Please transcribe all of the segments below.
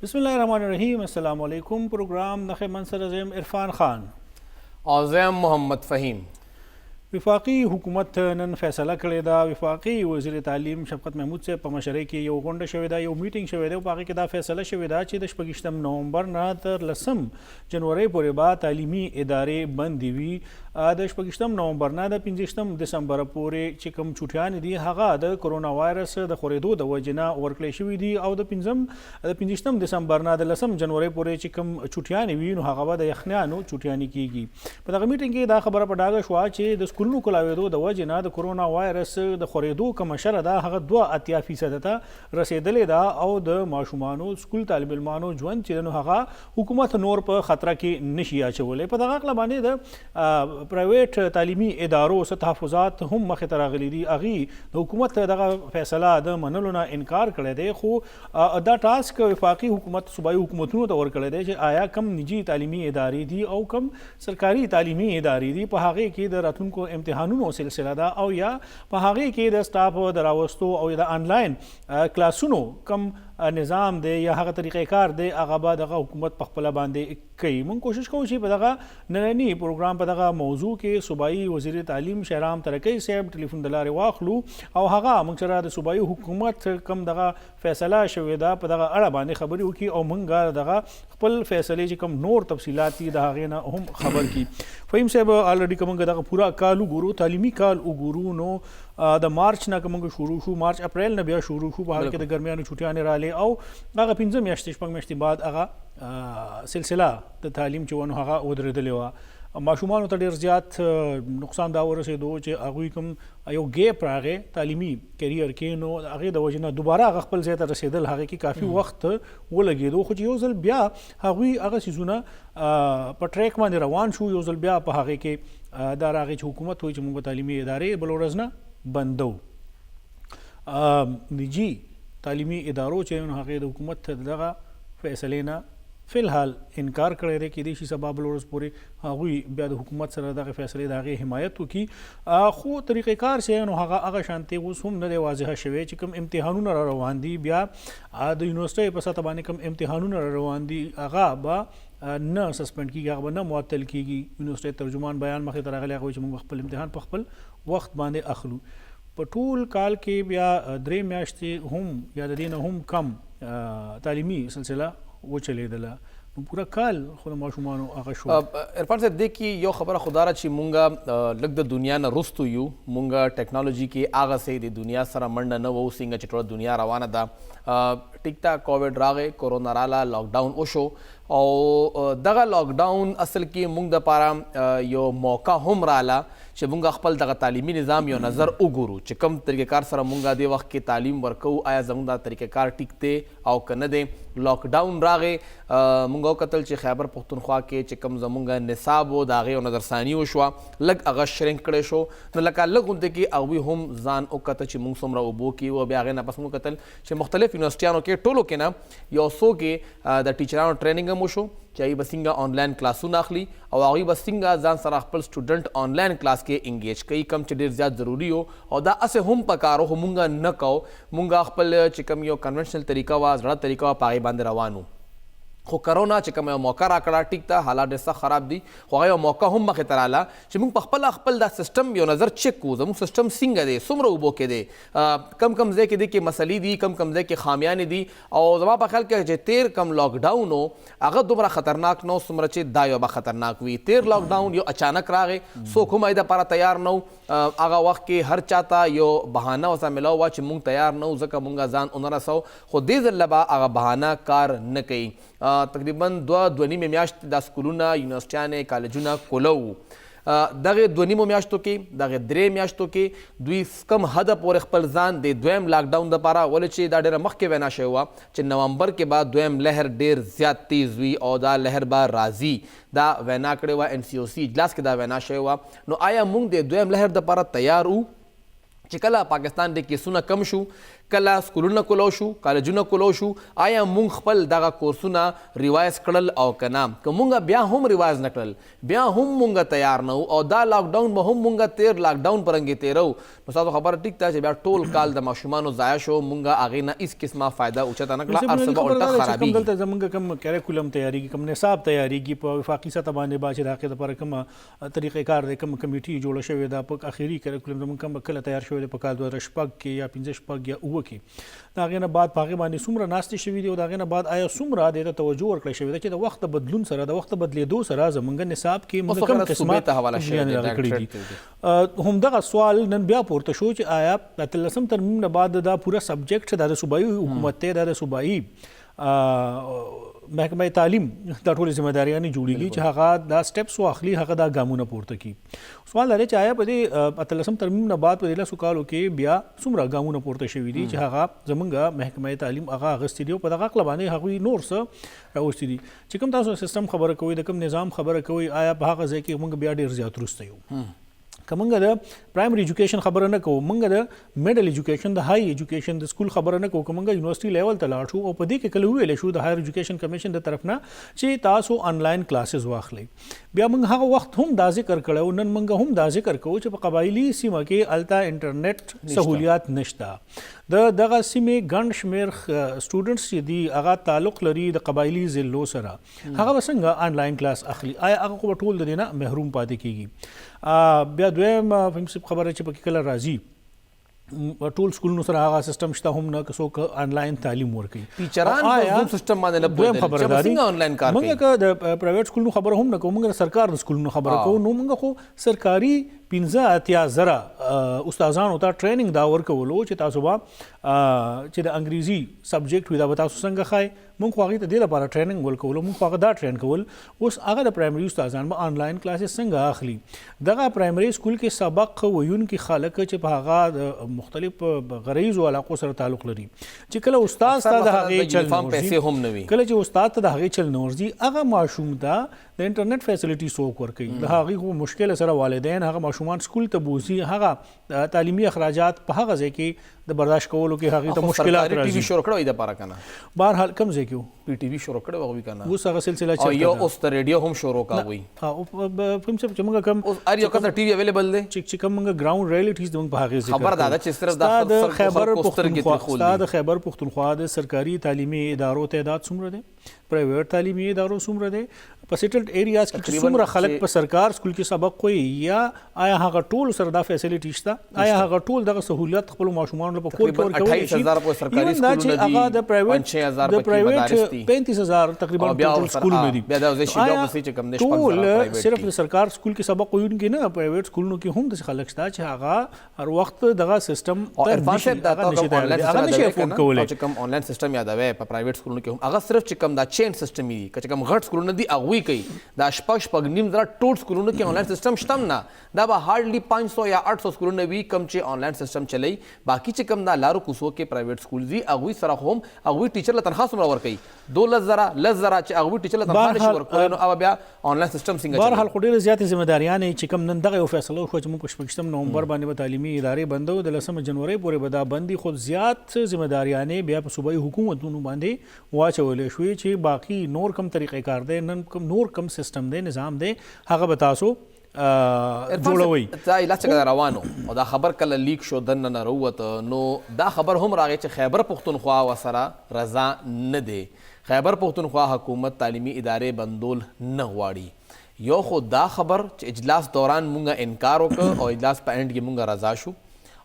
बिस्मिल्लाहिर्रहमानिर्रहीम। अस्सलाम वालेकुम। प्रोग्राम नखे मंसर अज़ीम इरफान खान और ज़ैम मोहम्मद फ़हीम। वफाकी हुकूमत नन फैसला कड़े दा। वफाकी वज़ीर तालीम शफकत महमूद से मशरे की यो गोंडा शवे दा यो मीटिंग शवे दा पाकी के दा फैसला शवे दा ची 28 नवंबर ना तर 10 जनवरी पूरे बा तालीमी इदारे बंद दिवी। 28 नवंबर ना द 15 दिसंबर पूरे चिकम छुटियान दी हगा द कोरोना वायरस द खोरेदो द वजना वर्कले शवी दी और द 15 दिसंबर ना द 10 जनवरी पूरे चिकम छुटियान वी नो हगा द यखनानो छुटियानी कीगी। पता मीटिंग के दा खबर पड़ागा शवा चे द स्कूलों को लावेदो द वजना द कोरोना वायरस द खोरेदो का मशर दा हगा 2% ता रसेदले दा और द माशुमानो स्कूल तालिब इल्मानो जवन चिरनो हगा हुकूमत नोर पर खतरा की निशिया चवले। पता गला बाने द प्राइवेट तालीमी इदारों से तहफ़ुज़ात हम मख तरागली दी अगी द हुकूमत दगा फैसला द मनलो ना इनकार करे दे खो द टास्क वफाकी हुकूमत सूबाई हुकूमतों तौर करे दे जे आया कम निजी तालीमी इदारी दी और कम सरकारी तालीमी इदारी दी पहागे के द रतुन को इम्तिहानों सिलसिला दा और या पहागे के द स्टाफ दरावस्तों और द ऑनलाइन क्लासुनो कम निज़ाम दे या हगा तरीक़ाकार दे आगाबा दगा हुकूमत पखपला बांधे कई मन कोशिश को पदगा नैनी प्रोग्राम पदगा मौजू के सूबाई वज़ीर तालीम शहराम तरक्की सेब टेलीफोन दलार वाखलू और हगा मंगचरा सूबाई हुकूमत कम दगा फैसला शवेदा पदगा अड़ा बांधे खबरी हुई और मंगा दगा खपल फैसले जी कम नोर तफसीलाती दहागे ना हम खबर की फ़हीम साहब ऑलरेडी कमंग दगा पूरा कालू गुरु तालीमी काल उगुरु नो द मार्च ना कमंग शुरू शू मार्च अप्रैल न बिया शुरू शू बाहर के दरमियान छुट्टियां राले और आगा 15 याश्तिश पंग मेश्ती बाद आगा सिलसिला द तालीम चवन हगा उधर दलेवा माशुमान तो डेर ज़्यादा नुकसान दावर से दो चे अगुई कम यो गैप रागे तालीमी करियर के नो आगे दवजना दोबारा अगल से रसेदल हागे कि काफ़ी वक्त वो लगे दो खुद योजल ब्या अगुई अगर सिजुना पट्रैक मान रवान शू योजल ब्या पहागे के दार आगे हुकूमत हुई चमुंग तालीमी इदारे बलोरजना बंदो निजी तालीमी इदारों चे हागे हुकूमत दगा फैसले ना फ़िलहाल इनकार करे दे कि देशी सबा बलोरस पूरे हुई ब्याद हुकूमत सर दा फैसले दागे हिमायत की खो तरीक़ेकार से हागा आगा शांति वो सुम न दे वाजह शवे चिकम इम्तिहानों न रवान दी ब्या आद यूनिवर्सिटी पसा तबाने कम इम्तिहानों न रवान दी आगा बा न सस्पेंड की गया न मुअत्तल की यूनिवर्सिटी तर्जुमान बयान मखे तरागले कोई चमुंग खपल इम्तिहान पखपल वक्त बांधे अखलू पटूल काल के ब्या द्रे म्याश्ते हम या दिन हम कम तालीमी सिलसिला वो चले दला पूरा काल खुद माशुमानो आकाशो इरफान साहब देखिए यो खबर खुदारा ची मुंगा लग द दुनिया न रुस्तु यू मुंगा टेक्नोलॉजी के आगा से दी दुनिया सरा मंड न वो सिंगा चिटोड़ा दुनिया रवाना दा टिकता कोविड रागे कोरोना राला लॉकडाउन ओशो और दगा लॉकडाउन असल की मुंग द पारा यो मौका हम राला चे मुंगा खपल दगा तालीमी निज़ाम यो नज़र उगुरु चे कम तरीक़ेकार सरा मुंगा दे वक्त के तालीम वर्कऊ आया जमुंदा तरीक़ेकार टिकते आओ कन दे लॉकडाउन रागे मुंगा कतल चे खैबर पख्तूनख्वा के चे कम जमुंगा निसाबो दागे और नज़रसानी शवा लग अगा श्रिंक करे शो न लका लग उनते कि अवी हम जान ओ कत चे मुंग सोमरा उबो की वो ब्यागे ना पसंद कतल चे मुख्तलिफ यूनिवर्सिटियानो के टोलो के ना यो सो के द टीचरानो ट्रेनिंग मोशो चाहिए बसिंगा ऑनलाइन क्लासू नाखली और आगे बसिंगा जान सराखपल स्टूडेंट ऑनलाइन क्लास के इंगेज कई कम चे डेर ज़्यादा ज़रूरी हो और दा असे हम पकारो हो मुंगा न कहो मुंगा अखपल चिकम यो कन्वेंशनल तरीका वा जड़ा तरीका वा पागे बांधे रवानू खो करोना चिकम मौका राकड़ा टिकता हालात जैसा ख़राब दी हो मौका हम मखे तराला चिमुंग पखपल अखपल दा सिस्टम यो नज़र चेक को जमुंग सिस्टम सिंग दे सुमर उबो के दे कम कम जे के दे के मसली दी कम कम जे के खामियानी दी और जमा पखल के जे तेर कम लॉकडाउन हो अगर दोबारा खतरनाक नो सुमर चे दायो बा खतरनाक हुई तेर लॉकडाउन यो अचानक रागे सो खुमाइदा पारा तैयार नो आगा वक्त के हर चाहता यो बहाना वसा मिलाओ वा चिमुंग तैयार नो जका मुंगा जान उनरा सौ खुद लबा आगा बहाना कार न कई तकरीबन द्वनी में म्याश्त दा स्कूलुना यूनिवर्सिटियाने कॉलेजुना कोलऊ दगे द्वनीमो म्याश्तों के दगे द्रे म्याश्तों के दुई कम हद पर खपल जान दे द्वैम लॉकडाउन द पारा वले चे दा डेरा मख के वैना शे हुआ चे नवंबर के बाद द्वैम लहर डेर ज्यादा तेज हुई और दा लहर बा राजी दा वैना कड़े हुआ NCOC इजलास के दा वैना शे हुआ नो आया मुंग दे द्वैम लहर द पारा तैयार हूँ चिकला पाकिस्तान दे केसुना कम शू کله سکولونه کولو شو کالجونه کولو شو آیا مونږ خپل دغه کورسونه ریوایز کړل او که نه که مونږ بیا هم ریوایز نه کړل بیا هم مونږ تیار نه او دا لاکډاون به هم مونږ تیر لاکډاون په رنګې تیرو نو ستاسو خبره ټیک ده چې بیا ټول کال د ماشومانو ضایع شو مونږ هغې نه هېڅ قسمه فایده اوچته نه کړه هر څه به الټه خرابېږي دلته زمونږ کوم کریکولم تیاریږي کوم نصاب تیاریږي په وفاقي سطح باندې با چې د هغې دپاره کومه طریقې کار دی کوم کمیټي جوړه شوې ده په اخري کریکولم زمونږ کوم کله تیار شوی دی په کال 2006 کې یا 15 یا 9 کې د هغې نه بعد په هغې باندې څومره ناستې شوي دي او د هغې نه بعد آیا څومره دې ته توجه ورکړی شوې ده چې د وخت بدلون سره د وخت بدلېدو سره زمونږ نصاب کې موږ کوم قسمه کړي دي همدغه سوال نن بیا پورته شو چې آیا د 13 ترمیم نه بعد دا پوره سبجیکټ د صوبایي حکومت دی د صوبایي محکمه تعلیم دا ټولې ذمہداریانې جوړیږي چې هغه دا سټیپس واخلي هغه دا ګامونه پورته کړي سوال لري چې آیا په دې 13 ترمیم نه بعد په دې لسو کالو کې بیا څومره ګامونه پورته شوي دي چې هغه زمونږ محکمه تعلیم هغه اخیستي دي او په دغه عقل باندې هغوی نور څه راوستي دي چې کوم تاسو سیستم خبره کوئ د کوم نظام خبره کوئ آیا په هغه ځای کې موږ بیا ډېر زیات وروسته یو که موږ د پرایمري ایجوکیشن خبره نه کوو موږ د میډل ایجوکیشن د های ایجوکیشن د سکول خبره نه کوو که موږ یونیورسټي لیول ته لاړ شو او په دې کې کله ویلی شو د هایر ایجوکیشن کمیشن د طرف نه چې تاسو آنلاین کلاسز واخلئ بیا موږ هغه وخت هم دا ذکر کړی نن موږ هم دا ذکر کوو چې په قبایلي سیمه کې هلته انټرنیټ سهولیات نشته د دغه سیمې ګڼ شمېر سټوډنټس چې دي هغه تعلق لري د قبایلي ضلعو سره هغه به څنګه آنلاین کلاس اخلي آیا هغه خو به ټول د دې نه محروم پاتې کېږي بیا دویم فهم صاحب خبره چې پکې کله راځي ټول سکولونو سره هغه سیستم شته هم نه که څوک آنلاین تعلیم ورکوي ټیچران په زوم سیستم باندې نه پوهېدل چې به څنګه آنلاین کار کوي موږ که د پرایویټ سکولونو خبره هم نه کوو موږ د سرکار د سکولونو خبره کوو نو موږ خو سرکاري 15,000 استادانو ته ټریننګ دا ورکولو چې تاسو به چې د انګریزي سبجیکټ وي دا به تاسو څنګه ښایي موږ خو هغې ته دې لپاره ټریننګ ورکولو موږ خو هغه دا ټرین کول اوس هغه د پرایمري استادان به آنلاین کلاسز څنګه اخلي دغه پرایمري سکول کې سبق ویونکي خلک چې په هغه د مختلف غریزو علاقو سره تعلق لري چې کله استاد ته د هغې چل پیسې هم نه وي کله چې استاد ته د هغې چل نه ورځي هغه ماشوم ته د انټرنیټ فیسیلیټي څوک ورکوي د هغې خو مشکل سره والدین هغه ماشومان سکول ته بوځي هغه تعلیمي اخراجات په هغه ځای کې د برداشت کولو کې هغې ته مشکلات راځي ټي وي شروع کړی دپاره که نه بهرحال کوم ځای کې و پی ټي وي شروع کړی هغوی که نه اوس هغه سلسله او یا اوس د ریډیو هم شروع کا هغوی فهم صاحب چې موږ کوم هر یو کس ټي وي اویلیبل دی چې کوم موږ ګراوند ریالټیز د موږ په هغې ذکر خبر دا ده چې صرف د خیبر پښتونخوا د خیبر پښتونخوا د سرکاري تعلیمي ادارو تعداد څومره دی پرایویټ تعلیمي ادارو څومره دی په سیټلډ ایریاز کې چې څومره خلک په سرکار سکول کې سبق وایي یا آیا هغه ټول سره دا فیسیلیټي شته آیا هغه ټول دغه سہولت خپلو ماشومانو په کور کې ورکولی شي 28,000 په سرکاري سکولونه دي هغه د پرایویټ 35,000 تقریبا ټول سکولونه دي بیا دا اوس شي بیا اوس چې کوم نشي ټول صرف د سرکار سکول کې سبق وایونکي نه پرایویټ سکولونو کې هم د خلک شته چې هغه هر وخت دغه سیستم هغه نشي افورډ کولی چې کوم آنلاین سیستم یادوي په پرایویټ سکولونو کې هم هغه صرف چې کوم دا چین سیستم دی که کوم غټ سکولونه دي هغوی کوي دا شپږ نیم زره ټول سکولونو کې آنلاین سیستم شته هم نه دا به هارډلی 500 یا 800 سکولونه وي کوم چې آنلاین سیستم چلی باقي چې کوم دا لارو کوڅو کې پرایویټ سکول دي هغوی سره هم هغوی ټیچر له تنخواه څومره ورکوي 12,000 چې هغوی ټیچر له تنخواه نشي ورکولی نو هغه بیا آنلاین سیستم څنګه بهرحال خو ډېرې زیاتې ذمهداریانې چې کوم نن دغه یو فیصله وشوه چې موږ په 26 نومبر باندې به تعلیمي ادارې بندو د 10 جنورۍ پورې به دا بند خو زیات ذمهداریانې بیا په صوبایي حکومتونو باندې واچولې شوې چې باقي نور کم طریقې کار دی نن کوم نور کم سیستم دی نظام دی هغه به تاسو جوړوي دا علاج څنګه روانو او دا خبر کله لیک شو دننه نه راووته نو دا خبر هم راغی چې خیبر پښتونخوا ورسره رضا نه دی خیبر پښتونخوا حکومت تعلیمي ادارې بندول نه غواړي یو خو دا خبر چې اجلاس دوران مونږه انکار وکړ او اجلاس په اینډ کې مونږه رضا شو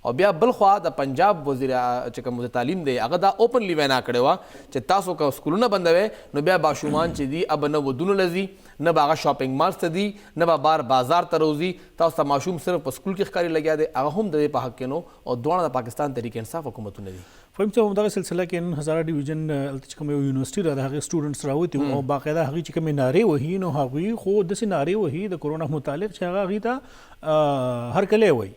او بیا بل خوا د پنجاب وزیر چې کوم وزیر تعلیم دی هغه دا اوپنلی وینا کړې وه چې تاسو که سکولونه بندوي نو بیا ماشومان چې دي اب نه ودونه لځي نه به هغه شاپینګ مالز ته دي نه به بار بازار ته روزي تاسو ته ماشوم صرف په سکول کې ښکاري لګیا دی هغه هم د دې په حق کې نو او دواړه د پاکستان تحریک انصاف حکومتونه دي فهم چې همدغه سلسله کې نن هزاره ډیویژن چې کوم یو یونیورسټي را د هغې سټوډنټس راوتي او باقاعده هغوی چې کومې نارې وهي نو هغوی خو داسې نارې وهي د کرونا متعلق چې هغه هغوی ته هرکلی وایي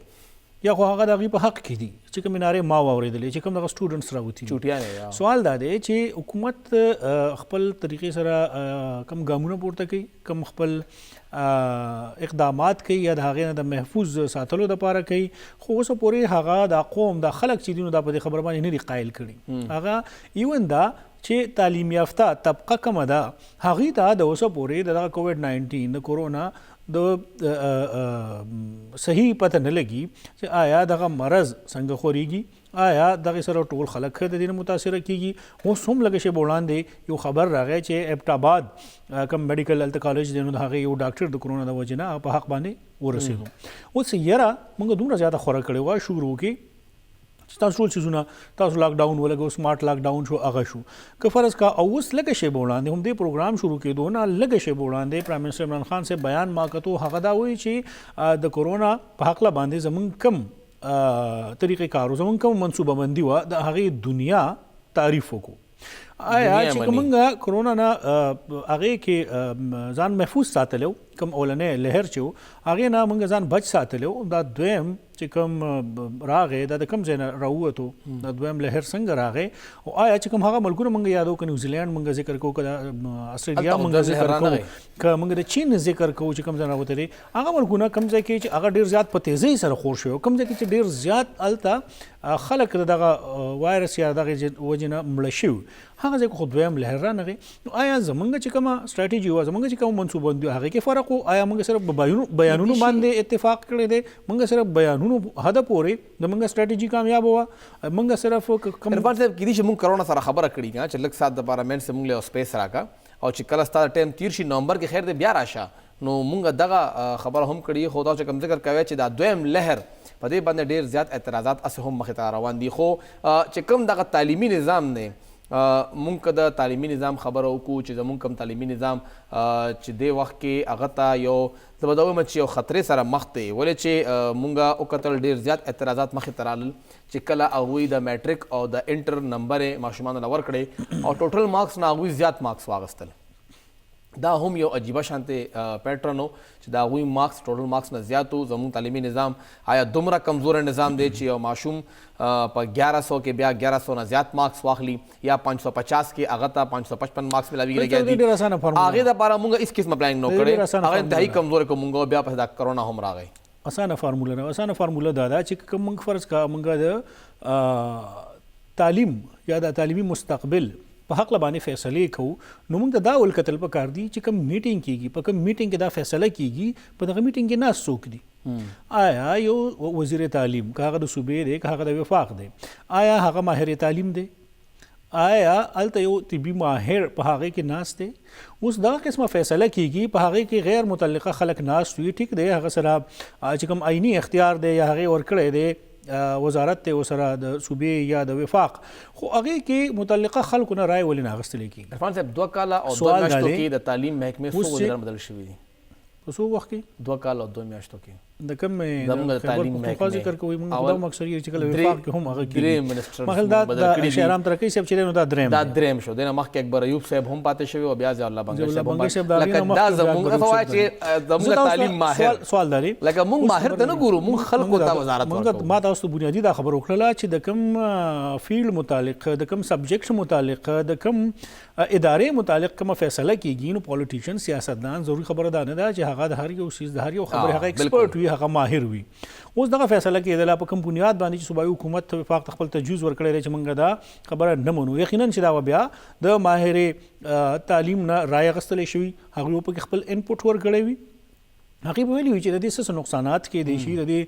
یا خو هغه د هغوی په حق کې دي چې کومې نارې ما واورېدلې چې کوم دغه سټوډنټس راوتي دي. چوټیانې سوال دا دی چې حکومت خپل طریقې سره کم ګامونه پورته کوي، کم خپل اقدامات کوي یا د هغې نه د محفوظ ساتلو دپاره کوي، خو اوسه پورې هغه دا قوم دا خلک چې دي نو دا په دې خبره باندې نه دي قایل کړي. هغه ایون دا چې تعلیم یافته طبقه کومه ده هغوی ته د اوسه پورې دغه کووډ-19 د کورونا د صحیح پته نه لګي چې آیا دغه مرض څنګه خورېږي، آیا دغه سره ټول خلک د دې نه متاثره کیږي. اوس هم لږ شی وړاندې یو خبر راغی چې ایبټ آباد کوم میډیکل هیلث کالج دی نو د هغې یو ډاکټر د کرونا د وجې نه په حق باندې ورسېدو. اوس یاره موږ دومره زیاته خوره کړې وه شروع کې چې تاسو ټول څیزونه تاسو لاک ډاون ولګو، سمارټ لاک ډاون شو، هغه شو که فرض کا. او اوس لږ شی به وړاندې هم دې پروګرام شروع کېدو نه لږ شی به وړاندې پرایم منسټر عمران خان صاحب بیان ما کتو، هغه دا وایي چې د کورونا په هکله باندې زموږ کم طریقې کارو زموږ کوم منصوبه بندي وه د هغې دنیا تعریف وکړو. آیا چې کومنګه کرونا نه هغې کې ځان محفوظ ساتلی کوم اولنی لهر چې و هغې نه موږ ځان بچ ساتلی و. دا دویم چې کوم راغی دا د کوم ځای نه راووتو دا دویم لهر څنګه راغی او آیا چې کوم هغه ملکونه موږ یادو که نیوزیلینډ موږ ذکر کوو که استرالیا موږ ذکر کوو که موږ د چین ذکر کوو چې کوم ځای راوتلی هغه ملکونه کوم ځای کې چې هغه ډېر زیات په تیزۍ سره خور شوی کوم ځای کې چې ډېر زیات هلته خلک د دغه وایرس یا دغه وجې نه مړه شوي هغه ځای کې خو دویم لهر رانغی. نو آیا زموږ چې کومه سټراټیجي وه زموږ چې کوم منصوبه بندي هغې کې فرق و؟ آیا موږ صرف بیانونو باندې اتفاق کړی دی؟ موږ صرف بیانونو حده پورې د موږ سټراټیجي کامیاب وه؟ موږ صرف عرفان صاحب کیدای شي موږ کرونا سره خبره کړي که چې لږ ساعت دپاره مین صاحب موږ له یو سپیس راکړه او چې کله ستا د ټایم تیر شي نومبر کې خیر دی بیا راشه نو موږ دغه خبره هم کړي خو تاسو چې کوم ذکر کوی چې دا دویم لهر په دې باندې ډېر زیات اعتراضات هسې هم مخې ته روان دي. خو چې کوم دغه تعلیمي نظام دی مونږ که د تعلیمي نظام خبره وکړو چې زمونږ کوم تعلیمي نظام چې دې وخت کې هغه ته یو زه به دا وایم چې یو خطرې سره مخ دی ولې چې مونږ وکتل ډېر زیات اعتراضات مخې ته رالل چې کله هغوی د میټرک او د انټر نمبر یې ماشومانو له ورکړې او ټوټل مارکس نه هغوی زیات مارکس واغستل. دا هم یو عجیبه شانتې پیټرن و چې د هغوی مارکس ټوټل مارکس نه زیات و. زموږ تعلیمي نظام آیا دومره کمزوری نظام دی چې یو ماشوم په 1100 کې بیا 1100 نه زیات مارکس واخلي یا 550 کې هغه ته 555 مارکس ملاویږي لګیا دي؟ هغې دپاره موږ هېڅ قسمه پلانینګ نه کړی هغه انتهایي کمزوری کړو موږ بیا پسې دا کرونا هم راغی. اسانه فارموله نه اسانه فارموله دا ده چې کوم موږ فرض کا موږ د تعلیم یا د تعلیمي مستقبل په حق باندې فیصلې کوو نو موږ ته دا ولکتل پکار دي چې کوم میټینګ کیږي په کوم میټینګ کې دا فیصله کیږي په دغه میټینګ کې ناست څوک دي. آیا یو وزیر تعلیم که هغه د صوبې دی که هغه د وفاق دی آیا هغه ماهر تعلیم دی آیا هلته یو طبي ماهر په هغې کې ناست دی؟ اوس دغه قسمه فیصله کیږي په هغې کې غیر متعلقه خلک ناست وي ټیک دی هغه سره چې کوم عیني اختیار دی یا هغې ورکړی دی وزارت ته ورسره د صوبې یا د وفاق خو هغې کې متعلقه خلکو نه رایې ولې نه اخیستلی کېږي؟ عرفان صاحب 2 کاله او 2 میاشتو کې د تعلیم محکمې څو وزیران بدل شوي دي؟ په څو وخت کې؟ 2 کاله او 2 میاشتو کې د کوم زموږ د تعلیم محکمې ذکر کوي موږ دا مکسر چې کله وفاق کې هم هغه کې مخل دا شهرام ترقی صاحب چې نو دا دریم شو دنه مخکې اکبر ایوب صاحب هم پاتې شوی او بیا ځای الله بنګ صاحب لکه دا زموږ فوای چې زموږ تعلیم ماهر سوال دی لکه موږ ماهر ته نه ګورو موږ خلکو ته وزارت ورکوو. ما تاسو ته بنیادی دا خبر وکړله چې د کوم فیلډ متعلق د کوم سبجیکټ متعلق د کوم ادارې متعلق کومه فیصله کیږي نو پولیټیشن سیاستدان ضروري خبره دا نه ده چې هغه د هر یو چیز د هر یو خبره هغه ایکسپرټ وي هغه ماهر وي. اوس دغه فیصله کېدله په کوم بنیاد باندې چې صوبایي حکومت وفاق ته خپل تجویز ورکړی دی چې موږ دا خبره نه منو یقینا چې دا بیا د ماهر تعلیم نه رایې اخیستلی شوي هغوی په کې خپل انپوټ ورکړی وي هغې به ویلي وي چې د دې څه نقصانات کېدی شي د دې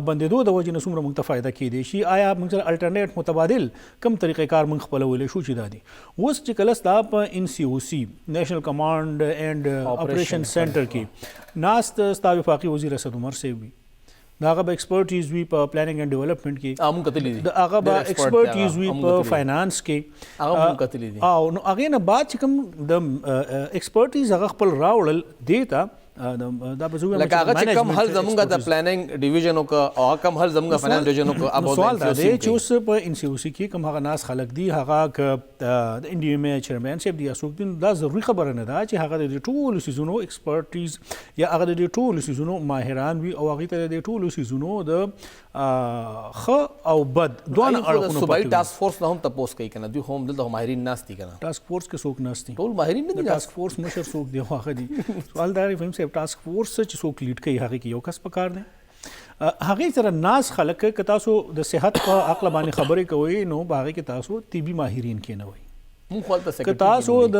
بندېدو د وجې نه څومره موږ ته فایده کېدی شي آیا موږ سره الټرنیټ متبادل کوم طریقې کار موږ خپلولی شو چې دا دي. اوس چې کله ستا په NCOC نیشنل کمانډ اینډ اپریشن سینټر کې ناست ستا وفاقي وزیر اسد عمر صاحب وي د هغه به ایکسپرټیز وي په پلانینګ اینډ ډیولپمنټ کې د هغه به ایکسپرټیز وي په فاینانس کې او نو هغې نه بعد چې کوم د ایکسپرټیز هغه خپل راوړل دې ته دا به زه وایم لکه هغه چې کم هل زمونږ د management پلانینګ ډیویژن او کم هل زمونږ فاینانس ډیویژن او سوال دا دی چې اوس په ان سی او سی کې کوم هغه ناس خلک دي هغه د ان ډي ام ای چیرمن صاحب دی اسوک دین دا ضروري خبره نه ده چې هغه د ټولو سیزونو ایکسپرټیز یا هغه د ټولو سیزونو ماهران وي او هغه ته د ټولو سیزونو د خ او بد دوه اړخونو صوبایي ټاسک فورس نه هم تاسو کوي کنه دوی هم دلته ماهرین ناس دي کنه ټاسک فورس کې څوک ناس دي ټول ماهرین نه دي ټاسک فورس مشر څوک دی هغه دي سوال دا دی فهم صاحب ټاسک فورس چې څوک لیډ کوي هغه کې یو کس پکار دی هغه سره ناس خلک ک تاسو د صحت په عقل باندې خبرې کوي نو باغې کې تاسو طبي ماهرین کې نه وي مونږ خپل ته ک تاسو د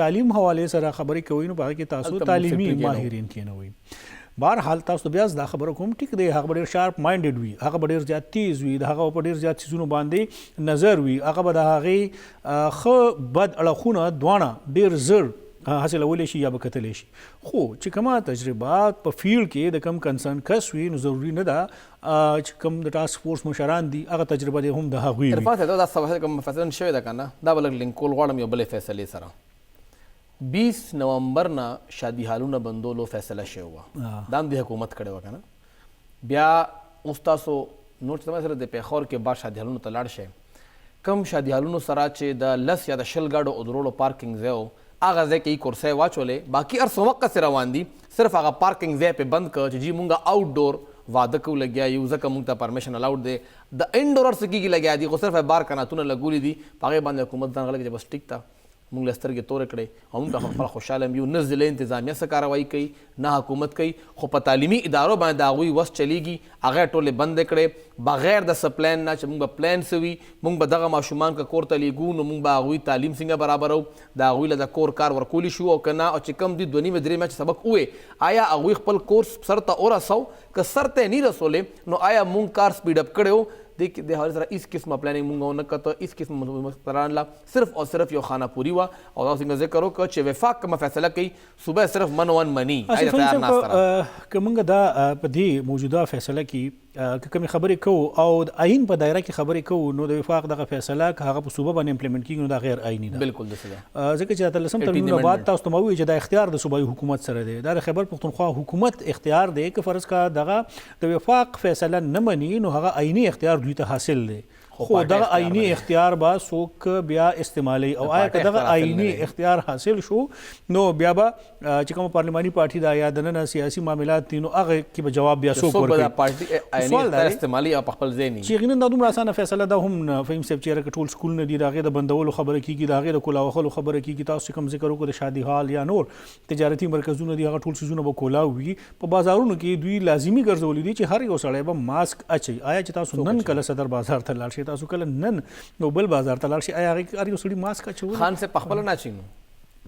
تعلیم حواله سره خبرې کوي نو باغې کې تاسو تعلیمي ماهرین کې نه وي بهرحال تاسو بیا دا خبره کوم ټیک دی هغه ډیر شارپ مایندډ وي هغه ډیر زیات تیز وي هغه په ډیر زیات چیزونو باندې نظر وي هغه به د هغې خو بد اړخونه دوانه ډیر زر حاصلولی شي یا به کتلی شي خو چې کومه تجربات په فیلډ کې د کم کنسرن کس وي نو ضروري نه ده چې کوم د ټاسک فورس مشران دي هغه تجربه دې هم د هغوی وي عرفان صاحب دا څه کوم فیصله شوې ده کنه دا بل لینکول غواړم یو بلې فیصلې سره 20 نومبر نه شادي حالونه بندولو فیصله شوی و دا هم د حکومت کړی و کنه بیا اوس تاسو نور چې سره د پیښور کې بار شادي حالونو ته لاړ شئ کم شادي حالونو سره چې د 10 یا د 20 ګاډو او درولو پارکینګ ځای و هغه ځای کې کورسۍ واچولې باقي هر څه وخت روان دي صرف هغه پارکینګ ځای پې بند کړ چې جی مونږه آؤٹ ډور واده کو لګیا یو ځکه مونږ ته پرمیشن الاؤډ دی د انډور څه کېږي لګیا دي خو صرف بار کناتونه لګولي دي په هغې باندې حکومت ځان غلګ چې بس ټیک ته مونږ له سترګې تورې کړې او مونږ خپله خوشحاله یو نه ضلع انتظامیه څه کاروایي کوي نه حکومت کوي خو په تعلیمي ادارو باندې د هغوی وس چلیږي هغې ټولې بندې کړې بغیر د څه پلان نه چې مونږ به پلان څه وي مونږ به دغه ماشومان که کور ته لیږو نو مونږ به هغوی تعلیم څنګه برابرو د هغوی له د کور کار ورکولی شو او که نه او چې کم دوی 2 نیمې 3 میاشتې سبق ووې آیا هغوی خپل کورس سر ته ورسو که سر ته یې نه رسولې نو آیا مونږ کار سپیډ اپ کړی د حوالې سره هیڅ قسمه پلانینګ مونږ ونه کړه هیڅ قسمه مستران لا صرف او صرف یو خانه پوری وه او دا څنګه ذکر وکړه چې وفاق کومه فیصله کوي صوبه صرف من ون مني آیا تیار ناست که موږ دا په دې موجوده فیصله کې که کومې خبرې کوو او د آئین په دایره کې خبرې کوو نو د وفاق دغه فیصله که هغه په صوبه باندې امپلیمنټ کېږي نو دا غیر آئیني ده بالکل داسې ده ځکه چې د 13 ترمیم نه بعد تاسو ته ما وویل چې دا اختیار د صوبایي حکومت سره دی دا د خیبر پښتونخوا حکومت اختیار دی که فرض کا دغه د وفاق فیصله نه مني نو هغه آئیني اختیار دوی ته حاصل دی خو دغه آئینی اختیار به څوک بیا استعمالوي او آیا که دغه آئینی اختیار حاصل شو نو بیا به چې کومه پارلماني پارټي ده یا دننه سیاسي معاملات دي نو هغه کې به جواب بیا څوک ورکوي سوال دا استعمالي او په خپل ځای نه چې یقینا دا دومره اسانه فیصله ده هم نه فهم صاحب چې ټول سکول نه دي د هغې د بندولو خبره کېږي د هغې د کولاوخلو خبره کېږي تاسو چې کوم ذکر وکړو د شادي حال یا نور تجارتي مرکزونه دي هغه ټول څیزونه به کولاو وي په بازارونو کې دوی لازمي ګرځولي دي چې هر یو سړی به ماسک اچوي آیا چې تاسو نن کله صدر بازار ته لاړ شئ تاسو کله نن نو بل بازار ته لاړ شي آیا هر یو سړي ماسک اچوي خان صاحب په خپله نه اچوي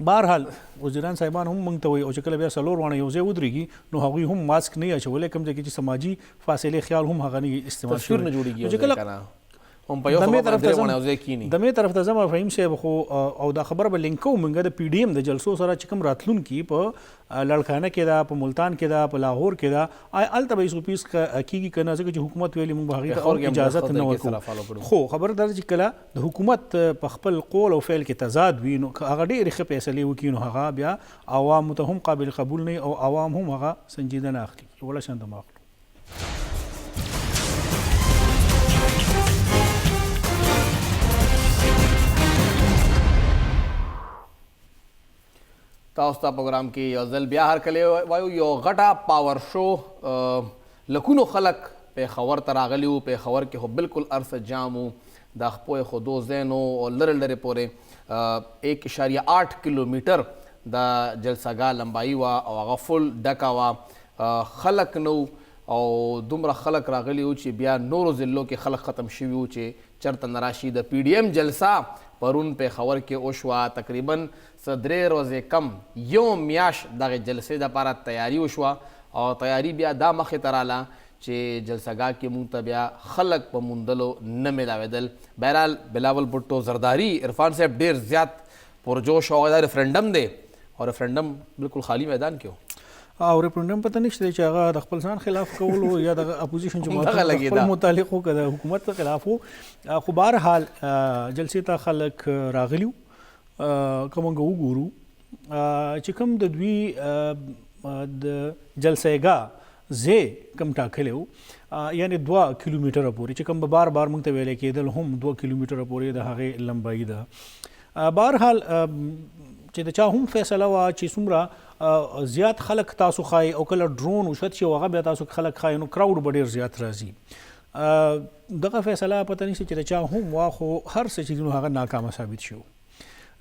بهرحال وزیران صاحبان هم موږ ته وایي او چې کله بیا څلور واړه یو ځای ودرېږي نو هغوی هم ماسک نه اچولی کوم ځای کې چې سماجي فاصلې خیال هم هغه نه استعمال شوی تصویر نه جوړېږي هم په یو خبره باندې ونه او ځای کینی دمې طرف ته زما فهیم صاحب خو او دا خبره به لینک کوم موږ د پی ډی ایم د جلسو سره چې کوم راتلونکي په لړکانه کې دا په ملتان کې دا په لاهور کې دا الته به یې پیس کېږي که نه ځکه چې حکومت ویلي موږ به هغې ته اجازت نه ورکوو خو خبره دا چې کله د حکومت په خپل قول او فعل کې تضاد وي نو هغه ډېرې ښه فیصلې وکړي نو هغه بیا عوامو ته هم قابل قبول نه او عوام هم هغه سنجیده نه اخلي ولا شان دماغ تاسو ته پروګرام کې یو ځل بیا هر کله وایو یو غټه پاور شو لکونو خلک پیښور ته راغلي وو پیښور کې خو بالکل ارس جام و د خپوی خو دو ځای نو او لرې لرې پورې 1.8 کیلومیټر د جلسهګاه لمبایي وه او هغه فل ډکه وه خلک نو او دومره خلک راغلي وو چې بیا نورو ضلعو کې خلک ختم شوي وو چې چرته نه راشي د پی ډي ایم جلسه پرون پیښور کې وشوه تقریبا څه 3 ورځې کم یو میاشت دغې جلسې دپاره تیاري وشوه او تیاري بیا دا مخې ته راله چې جلسهګاه کې مونږ ته بیا خلک په موندلو نه میلاوېدل بهرحال بلاول بھټو زرداري عرفان صاحب ډېر زیات پرجوش او دا ریفرنډم دی او ریفرنډم بالکل خالی میدان کې و او ریفرنډم پته نشته چې هغه د خپل ځان خلاف کول یا د اپوزیشن جماعتونو خپل متعلق و که د حکومت په خلاف و خو بهرحال جلسې ته خلک راغلي وو که موږ وګورو چې کوم د دوی د جلسهګاه زه کم ټاکلی و یعنی 2 کیلومتره پورې چې کوم به بار بار موږ ته ویلی کېدل هم 2 کیلومتره پورې د هغې لمبایي ده. بهرحال چې د چا هم فیصله وه چې څومره زیات خلک تاسو ښایي او کله ډرون اوچت شي او هغه بیا تاسو خلک ښایي نو کراوډ به ډېر زیات راځي. دغه فیصله پته نشته چې د چا هم وا خو هر څه چې نو هغه ناکامه ثابت شو.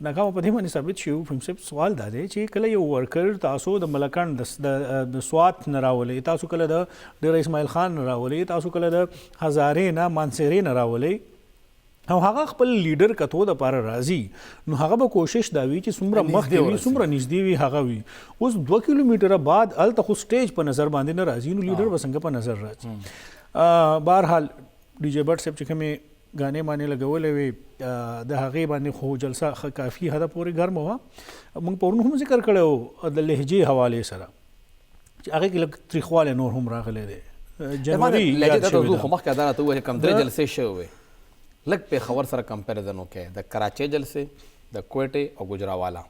ناکامه په دې باندې ثابت شو. فهم صاحب سوال دا دی چې کله یو ورکر تاسو د ملکان د سوات نه راولئ، تاسو کله د ډېر اسماعیل خان نه راولئ، تاسو کله د هزارې نه مانسیرې نه راولئ او هغه خپل لیډر کتو د پاره راځي نو هغه به کوشش دا وي چې څومره مخکې وي څومره نږدې وي هغه وي. اوس 2 کیلومتره بعد هلته خو سټیج په نظر باندې نه راځي نو لیډر به څنګه په نظر راځي. بهرحال ډي جې بټ صاحب چې کومې غانې مانې لګولې وې د هغې باندې خو جلسه کافي حده پورې ګرمه وه. موږ پرون هم ذکر کړی و د لهجې حوالې سره چې هغې کې لږ تریخوالی نور هم راغلی دی. جنوري یاد شوې ده. خو مخکې دا راته ووایې کم 3 جلسې شوې وې لږ پیښور سره کمپیریزن وکړئ د کراچۍ جلسې د کویټې او ګوجراوالا.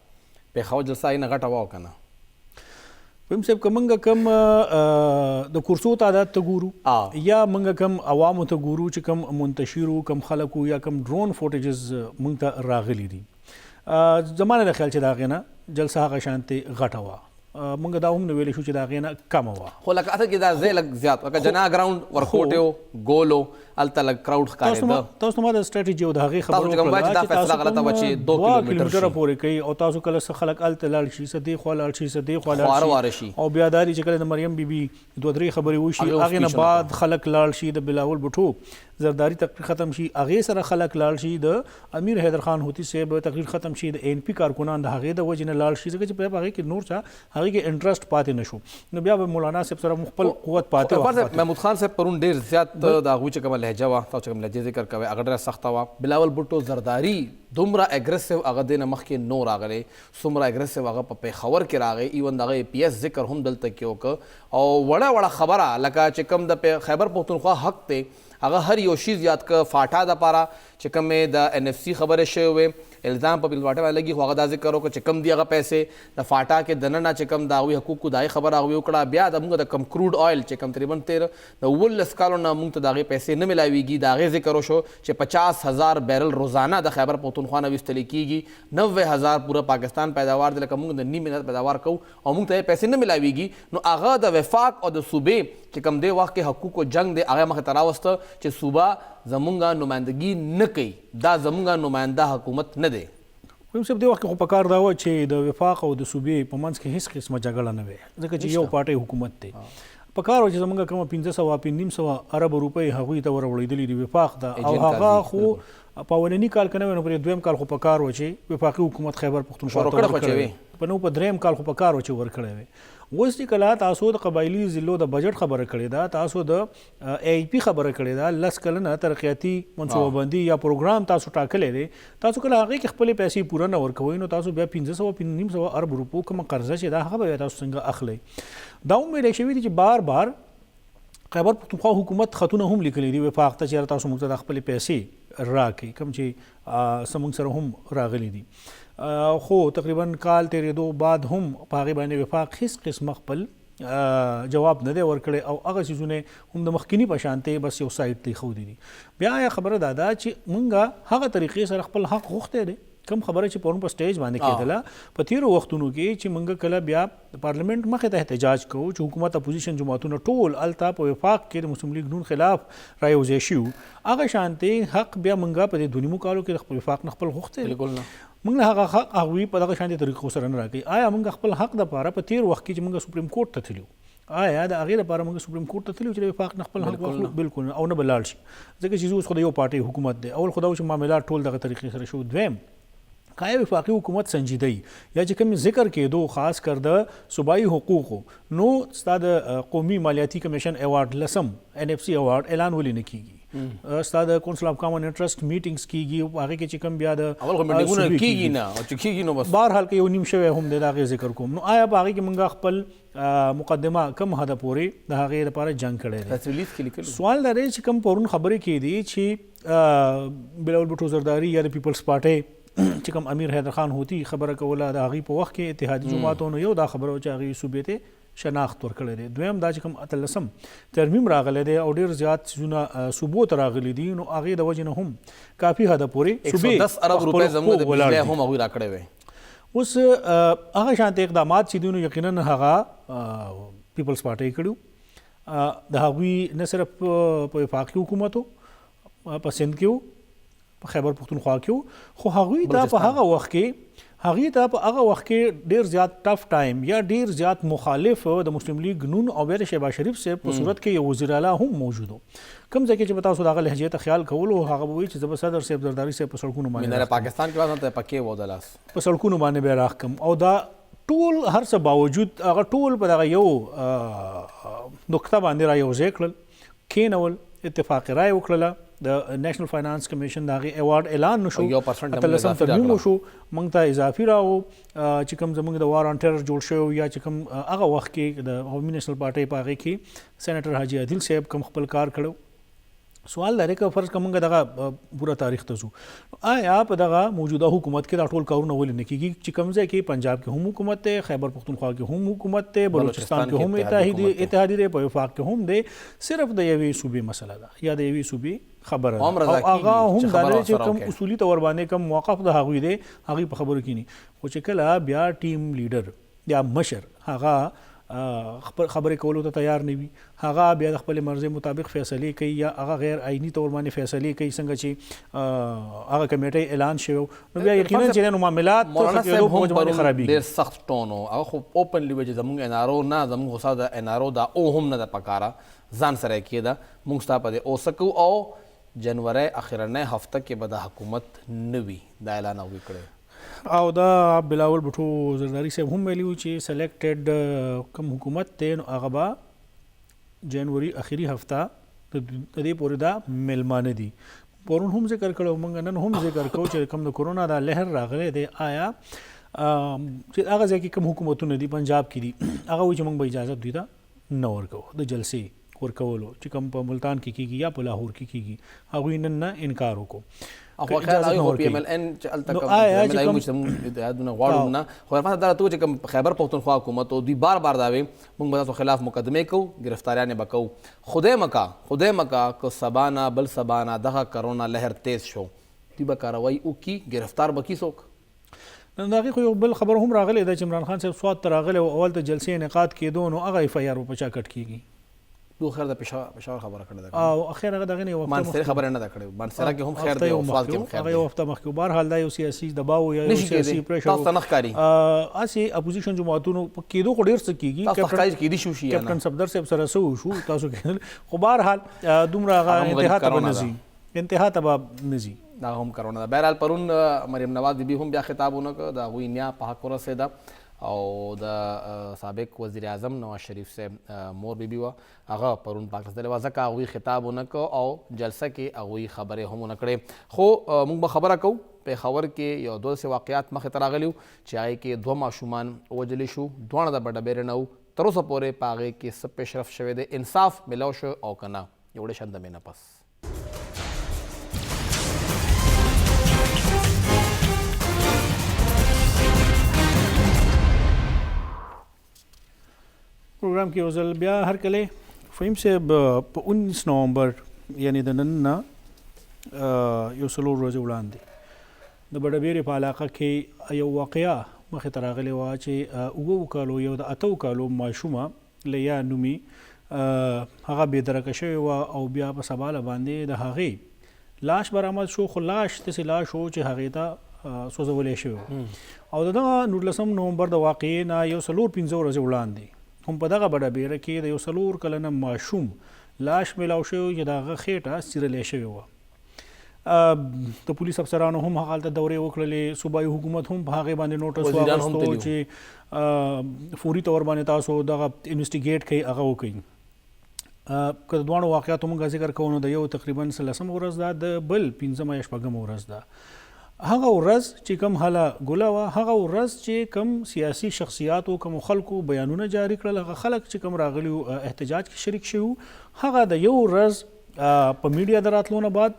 پیښور جلسه یې نه غټه وه او که نه؟ ویم صاحب که موږ کم د کورسو تعداد ته ګورو یا موږ کم عوامو ته ګورو چې کم منتشرو کم خلکو یا کم ډرون فوټیجز موږ ته راغلي دي، زما نه د خیال چې د هغې نه جلسه هغه شانتې غټه وه. موږ دا هم نه ویلی شو چې د هغې نه کمه وه. خو لکه اصل کې دا ځای لږ زیات لکه جنا ګراونډ ورکوټ و ګول و هلته لږ کراوډ ښکارېده. تاسو ما د سټراټیجي او د هغې خبره وکړله چې تاسو 2 کیلومتره پورې کوي او تاسو کله څه خلک هلته لاړ شي څه دې خوا لاړ شي څه دې خوا لاړ شي او بیا دا چې کله د مریم بیبي 2-3 خبرې وشي هغې نه بعد خلک لاړ شي د بلاول بټو زرداری تقریر ختم شي هغې سره خلک لاړ شي د امیر حیدر خان هوتي صاحب تقریر ختم شي د NP کارکنان د هغې د وجې نه لاړ شي ځکه چې په هغې کې نور چا هغې کې انټرسټ پاتې نه شو نو بیا به مولانا صاحب سره خپل قوت پاتې. محمود خان صاحب پرون ډېر زیات د هغوی چې کومه لهجه وه تاسو چې کوم لهجې ذکر کوئ هغه ډېره سخته وه. بلاول بوټو زرداري دومره اګریسیو هغه دې نه مخکې نو راغلی څومره اګریسیو هغه په پیښور کې راغی ایون د هغه APS ذکر هم دلته کې وکړه او وړه وړه خبره لکه چې کوم د خیبر پښتونخوا حق دی هغه هر یو شی زیات که فاټا دپاره چې کومې د NFC خبرې شوې وې الزام په بلواټه باندې لګي خو هغه دا ذکر وکړه چې کم دي هغه پیسې د فاټا کې دننه چې کم د هغوی حقوقو د هغې خبره هغوی وکړه. بیا د موږ د کم کروډ آیل چې کم تقریبا 19 کالو نه موږ ته د هغې پیسې نه میلاویږي د هغې ذکر وشو چې 50,000 بیرل روزانه د خیبر پښتونخوا نه ویستلی کېږي 90,000 پوره پاکستان پیداوار دی لکه موږ د نیم ملت پیداوار کوو او موږ ته یې پیسې نه میلاویږي نو هغه د وفاق او د صوبې چې کم دې وخت کې حقوقو جنګ دی هغه مخې ته راوسته چې صوبه زمونږ نمایندګي نه کوي دا زمونږ نماینده حکومت نه دی. ویم صاحب دې وخت کې خو پکار دا وه چې د وفاق او د صوبې په منځ کې هېڅ قسمه جګړه نه وی ځکه چې یو پارټۍ حکومت دی. پکار و چې زمونږ کومه 500-500 ارب روپۍ هغوی ته وروړېدلي دي وفاق ته او هغه خو په اولني کال کې نه وی نو په دویم کال خو پکار و چې وفاقي حکومت خیبر پښتونخوا ته ورکړی په نو په دریم کال خو پکار و چې ورکړی وی. اوس چې کله تاسو د قبایلي ضلعو د بجټ خبره کړې ده تاسو د AIP خبره کړې ده 10 کلنه ترقیاتي منصوبه بندي یا پروګرام تاسو ټاکلی دی تاسو کله هغې کې خپلې پیسې پوره نه ورکوئ نو تاسو بیا 500-500 ارب روپو کومه قرضه چې ده هغه به تاسو څنګه اخلئ. دا هم ویلی شوي دي چې بار بار خیبر پښتونخوا حکومت خطونه هم لیکلي دي وفاق ته چې تاسو موږ ته د خپلې پیسې راکړئ کوم چې زموږ سره هم راغلي دي. خو تقریبا کال تیرېدو بعد هم په هغې باندې وفاق هېڅ قسمه خپل جواب نه دی ورکړی او هغه څیزونه هم د مخکیني په شانتې بس یو سایډ ته ایښودي دي. بیا یا خبره دا ده چې موږ هغه طریقې سره خپل حق غوښتی دی کم خبره چې پرون په سټیج باندې کېدله په تیرو وختونو کې چې موږ کله بیا د پارلیمنت مخې ته احتجاج کوو چې حکومت اپوزیشن جماعتونه ټول هلته په وفاق کې د مسلم لیګ نون خلاف رایوځای شي هغه شانتې حق بیا موږ په دې 2 نیمو کالو کې د خپل وفاق نه خپل غوښتی موږ له هغه حق هغوی په دغه شانتې طریقو سره نه راکوي. آیا موږ خپل حق دپاره په تیر وخت کې چې موږ سپریم کورټ ته تللو آیا د هغې لپاره موږ سپریم کورټ ته تللو چې د وفاق نه خپل حق واخلو؟ بالکل نه او نه به لاړ شي ځکه چې اوس خو د یو پارټۍ حکومت دی. اول خو دا و چې معاملات ټول دغه طریقې سره شو. دویم که وفاقي حکومت سنجیدهی یا چې کوم ذکر کېدو خاص کر د صوبایي حقوقو نو ستا د قومي مالیاتي کمیشن ایوارډ 10 NFC ایوارډ اعلان ولې نه کېږي ستا د کونسل اف کامن انټرسټ میټینګز کېږي هغې کې چې کوم بیا د اول خو میټینګونه کېږي نه او چې کېږي نو بس بهرحال که یو نیم شوی هم دی د هغې ذکر کوم نو آیا په هغې کې موږ خپل مقدمه کم حده پورې د هغې لپاره جنګ کړی دی؟ سوال دا دی چې کوم پرون خبرې کېدي چې بلاول بوټو زرداري یا د پیپلز پارټۍ چې کوم امیر حیدر خان هوتی خبره کوله د هغې په وخت کې اتحادي جماعتونو یو دا خبره و چې هغې صوبې ته شناخت ورکړی دی. دویم دا چې کوم 18 ترمیم راغلی دی او ډېر زیات څیزونه صوبو ته راغلي دي نو هغې د وجې نه هم کافي حده پورې 110 ارب روپۍ زموږ د بجلی هم هغوی راکړی وی. اوس هغه شانته اقدامات چې دي نو یقینا هغه پیپلز پارټۍ کړي د هغوی نه صرف په وفاقي حکومتو په سند کې وو په خیبر پښتونخوا کې وو خو هغوی ته په هغه وخت کې ډېر زیات ټف ټایم یا ډېر زیات مخالف د مسلم لیگ نون او بیا د شهباز شریف صاحب په صورت کې یو وزیر اعلی هم موجود و. کوم ځای کې چې به تاسو د هغه لهجې ته خیال کولو هغه به وایي چې زه به صدر صاحب زرداري صاحب په سړکونو باندې پاکستان کې واسطه پکې و د لاس په سړکونو باندې به راښکم او دا ټول هر څه باوجود هغه ټول په دغه یو نقطه باندې را یوځای کړل کېنول اتفاق رای وکړله د نېشنل فاینانس کمیشن د هغې ایوارډ اعلان نشو 18 ترمیم وشو موږ ته اضافي راو چې کوم زموږ د وار آن ټیرر جوړ شوی یا چې کوم هغه وخت کې د قومي نیشنل پارټۍ په هغې کې سینیټر حاجي عادل صاحب کوم خپل کار کړو. سوال دا دی که فرض کوم موږ دغه پوره تاریخ ته ځو آیا په دغه موجوده حکومت کې دا ټول کارونه ولې نه کېږي چې کوم ځای کې پنجاب کې هم حکومت دی خیبر پښتونخوا کې هم حکومت دی بلوچستان کې هم اتحادي دی په وفاق کې هم دی صرف د یوې صوبې مسله ده یا د یوې صوبې خبره ده او هغه هم دا دی چې کوم اصولي طور باندې کوم موقف د هغوی دی هغوی په خبرو کې نه خو چې کله بیا ټیم لیډر یا مشر هغه خبرې کولو ته تیار نه وي هغه بیا د خپل مرزي مطابق فیصلې کوي یا هغه غیر عیني طور باندې فیصلې کوي څنګه چې هغه کمیټۍ اعلان شوی نو بیا یقینا چې نو معاملات ډېر سخت ټون و هغه خو اوپنلی وایي چې زموږ انارو نه زموږ غوسه د انارو دا او هم نه ده پکاره ځان سره یې کېده موږ ستا په دې اوسه کوو او جنورۍ اخرنۍ هفته کې به د حکومت نه وي دا اعلان هغوی کړی او دا بلاول بټو زرداری صاحب هم ویلي و چې سلیکټډ کوم حکومت دی نو هغه به جنوري اخري هفته د دې پورې دا میلمانه دي. پرون هم ذکر کړو موږ نن هم ذکر کوو چې کوم د کورونا دا لهر راغلی دی آیا چې هغه ځای کې کوم حکومتونه دي پنجاب کې دي هغه وایي چې موږ به اجازه دوی ته نه ورکوو د جلسې ورکولو چې کوم په ملتان کې کېږي یا په لاهور کې کېږي هغوی نن نه انکار وکړو. خو خیر هغوی خو پی ایم ایل ان چې هلته کوم چې موږ اتحادونه غواړو نه خو عرفان دا راته و چې کوم خیبر پښتونخوا حکومت او دوی بار دا وایي موږ به تاسو خلاف مقدمې کوو گرفتاریانې به کوو خدای مکا که سبا نه بل سبا نه دغه کرونا لهر تیز شو دوی به کاروایي وکړي ګرفتار به کړي څوک نن د هغې خو یو بل خبر هم راغلی ده چې عمران خان صاحب سوات ته راغلی او اول ته جلسې انعقاد کېدو نو هغه ایف آی آر به په چا کټ کېږي دو خیر د پېښور خبره کړې ده او اخر هغه دغه نه یو مانسره خبره نه ده کړې مانسره کې هم خیر دی او سوال کې هم خیر دی هغه یو هفته مخکې بهرحال دا یو سیاسي دباو یا یو سیاسي پریشر تاسو ته نه ښکاري اسی اپوزیشن جماعتونو په کېدو خو ډېر څه کېږي کیپټن صفدر صاحب سره څه وشو تاسو کې خو بهرحال دومره هغه انتها ته به نه ځي دا هم کرونا ده. بهرحال پرون مریم نواز بیبي هم بیا خطاب ونه کړ د هغوی نیا په حق ورسېده او د سابق وزیر اعظم نواز شریف صاحب مور بیبي وه هغه پرون پاکستان وه ځکه هغوی خطاب ونه کړ او جلسه کې هغوی خبرې هم ونه کړې خو موږ به خبره کوو پېښور کې یو دوه داسې واقعات مخې ته راغلي وو چې هغې کې 2 ماشومان وژلي شو دواړه د ډبرې نه وو تر اوسه پورې په هغې کې څه پیشرفت شوی دی انصاف میلاو شو او که نه یو ډېر شندمې نه پس پروګرام کې یو ځل بیا هرکلی فهیم صاحب په 19 نومبر یعنی د نن نه یو څلور ورځې وړاندې د بډبیرې په علاقه کې یو واقعه مخې ته راغلې وه چې 7 کالو یو د 8 کالو ماشومه لیا نومي هغه بېدرکه شوې وه او بیا په سباله باندې د هغې لاش برآمد شو خو لاش داسې لاش و چې هغې ته سوځولی شوی او د دغه 19 نومبر د واقعې نه یو څلور 15 ورځې وړاندې هم په دغه بډبیره کې د یو څلور کلنه ماشوم لاش میلاو شوی چې د هغه خېټه څیرلی شوې وه د پولیس افسرانو هم هغه هلته دورې وکړلې صوبایي حکومت هم په هغې باندې نوټس واخیستو چې فوري طور باندې تاسو دغه انویسټیګیټ کوئ هغه وکوئ که د دواړو واقعاتو موږ ذکر کوو نو د یو تقریبا 13 ورځ ده د بل 15 یا 6 ورځ ده هغه ورځ چې کوم هله ګوله وه هغه ورځ چې کوم سیاسي شخصیاتو کوم خلکو بیانونه جاری کړل هغه خلک چې کوم راغلي احتجاج کې شریک شوي هغه د یو ورځ په میډیا د راتلو نه بعد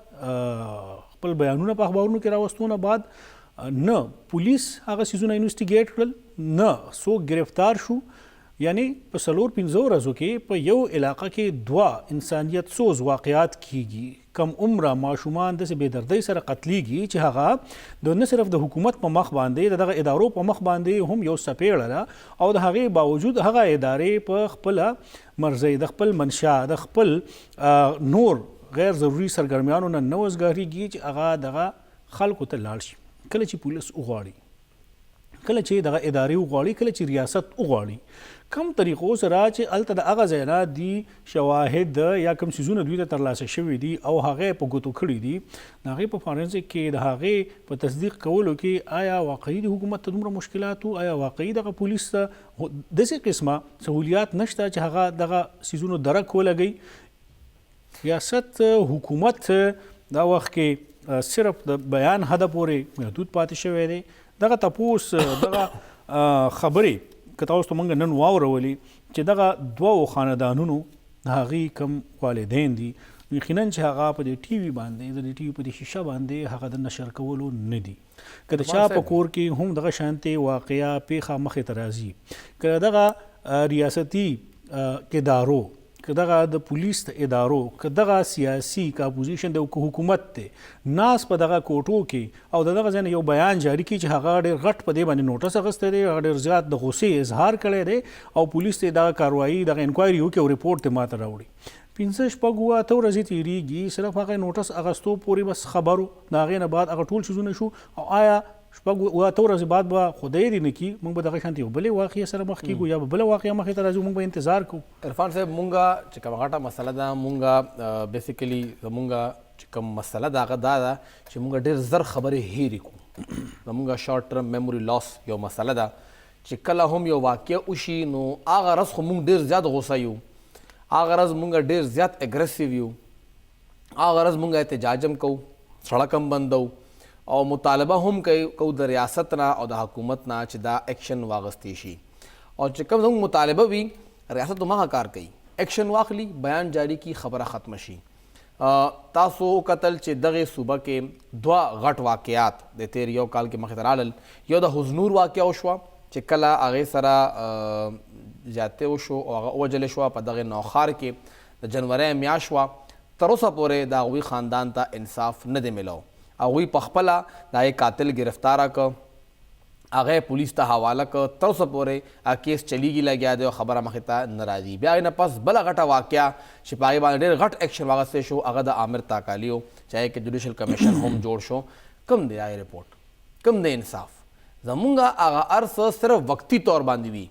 خپل بیانونه په اخبارونو کې راوستو نه بعد نه پولیس هغه سیزونه انویسټیګیټ کړل، نه څوک گرفتار شو. یعنی په 4-5 ورځو کې په یو علاقه کې 2 انسانیت سوز واقعات کیږي. کم عمره ماشومان داسې بې دردۍ سره قتلیږي چې هغه د نه صرف د حکومت په مخ باندې د دغه ادارو په مخ باندې هم یو څپېړه ده، او د هغې باوجود هغه ادارې په خپله مرضۍ د خپل منشا د خپل نور غیر ضروري سرګرمیانو نه وزګارېږي چې هغه دغه خلکو ته لاړ شي. کله چې پولیس وغواړي، کله چې دغه ادارې وغواړي، کله چې ریاست وغواړي، کم طریقو سره چې هلته د هغه ځای نه دي شواهد یا کم څیزونه دوی ته ترلاسه شوي دي او هغه یې په ګوتو کړي دي، د هغې په فارنزیک کې د هغې په تصدیق کولو کې آیا واقعي د حکومت ته دومره مشکلات وو، آیا واقعي دغه پولیس ته داسې قسمه سهولیات نشته چې هغه دغه څیزونو درک ولګوي. ریاست حکومت دا وخت کې صرف د بیان حده پورې محدود پاتې شوی دی. دغه تپوس دغه خبرې که تاسو ته موږ نن واورولې چې دغه 2 خاندانونو د هغې کم والدین دي، یقینا چې هغه په دې ټي وي باندې د دې ټي وي په دې شیشه باندې هغه د نشر کولو نه دي. که د چا په کور کې هم دغه شانتې واقعه پیښه مخې ته راځي، که دغه ریاستي ادارو، که دغه د پولیس د ادارو، که دغه سیاسي که اپوزیشن د حکومت دی ناس په دغه کوټو کې او دغه ځای نه یو بیان جاری کړي چې هغه ډېر غټ په دې باندې نوټس اخیستی دی، هغه ډېر زیات د غصې اظهار کړی دی او پولیس ته دغه کاروایي دغه انکوایري وکړي او رپورټ ته ماته راوړي. 5-6 ورځې تېرېږي، صرف هغه نوټس اخیستو پورې بس خبرو، د هغې نه بعد هغه ټول چیزونه شو او آیا 6 ورځې بعد به خدای دې نه کړي موږ به دغه شانتې یو بلې واقعې سره مخ کېږو یا به بله واقعه مخې ته راځي، موږ به انتظار کوو. عرفان صاحب، مونږه چې کومه غټه مسله ده، مونږه بیسیکلی زمونږه چې کوم مسله ده هغه دا ده چې مونږ ډېر زر خبرې هېرې کړو. زمونږه شارټ ټرم میموري لاس یو مسله ده چې کله هم یو واقعه وشي نو هغه ورځ خو مونږ ډېر زیات غوسه یو، هغه ورځ مونږ ډېر زیات اګریسیو یو، هغه ورځ مونږ احتجاج هم کوو، سړک هم بندو او مطالبه هم کوو د ریاست نه او د حکومت نه چې دا ایکشن واغستی شي. او چې کوم زموږ مطالبه وي ریاست هماغه کار کوي، ایکشن واخلي، بیان جاری کی، خبره ختمه شي. تاسو قتل چې دغه صوبه کې 2 غټ واقعات د تیر یو کال کې مخې ته رالل. یو د حزنور واقعه وشوه چې کله هغې سره زیاتې وشو او هغه ووژلې شوه په دغه نوخار کې د جنورۍ میاشت وه. تر اوسه پورې د هغوی خاندان ته انصاف نه دی میلاو. هغوی په خپله د هغې قاتل گرفتاره که، هغه پولیس ته حواله که، تر اوسه پورې کیس چلیږي لګیا دی او خبره مخې ته نه راځي. بیا هغې نه پس بله غټه واقعه چې په هغې باندې ډېر غټ ایکشن واخیستی شو هغه د عامر تاکالي و چې هغې کې جوډیشل کمیشن هم جوړ شو. کم دی هغې رپورټ، کم دی انصاف؟ زمونږ هغه هر څه صرف وقتي طور باندې وي.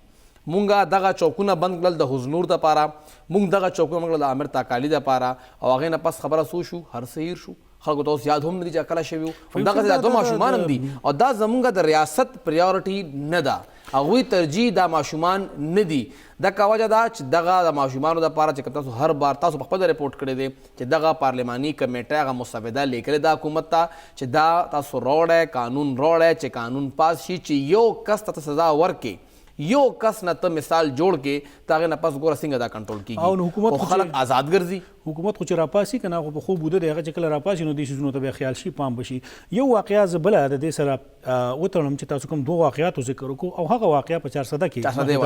مونږ دغه چوکونه بند کړل د حضنور دپاره، مونږ دغه چوکونه بند کړل د عامر تاکالي دپاره او هغې نه پس خبره څه شو، هر څه هیر شو. خلکو ته اوس یاد هم نه دي چې کله شوي وو. همدغسې دا 2 ماشومان هم دي او دا زمونږ د ریاست پریورټي نه ده، هغوی ترجیح دا ماشومان نه دي. دغه وجه ده چې دغه د ماشومانو دپاره چې تاسو هر بار تاسو په خپله رپورټ کړی دی چې دغه پارلماني کمیټه هغه مسوده لیکلې ده حکومت ته چې دا تاسو راوړی، قانون راوړی چې قانون پاس شي چې یو کس ته سزا ورکړي، یو کس نه ته مثال جوړ کې د هغې نه پس ګوره څنګه دا کنټرول کېږي او خلک آزاد ګرځي. حکومت خو چې راپاسي که نه خو په خوب بوده دی، هغه چې کله راپاسي نو دې څیزونو ته بیا خیال شي، پام بشي. یو واقعه زه بله د دې سره وتړم چې تاسو کوم 2 واقعاتو ذکر وکړو او هغه واقعه په 400 کې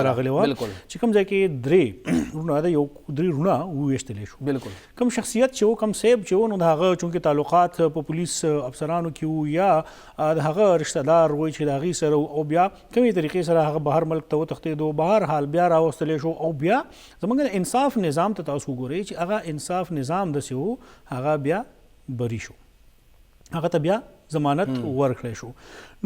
راغلې وه چې کوم ځای کې 3 رونه د یو 3 رونه وویشتلی شو. بالکل کوم شخصیت چې و، کوم صیب چې و، نو د هغه چونکې تعلقات په پولیس افسرانو کې وو یا د هغه رشته دار وایي چې د هغې سره او بیا کومې طریقې سره هغه بهر ملک ته وتښتېدو، بهر حال بیا راوستلی شو او بیا زموږ د انصاف نظام ته تاسو وګورئ چې هغه انصاف نظام داسې و، هغه بیا بری شو، هغه ته بیا ضمانت ورکړی شو.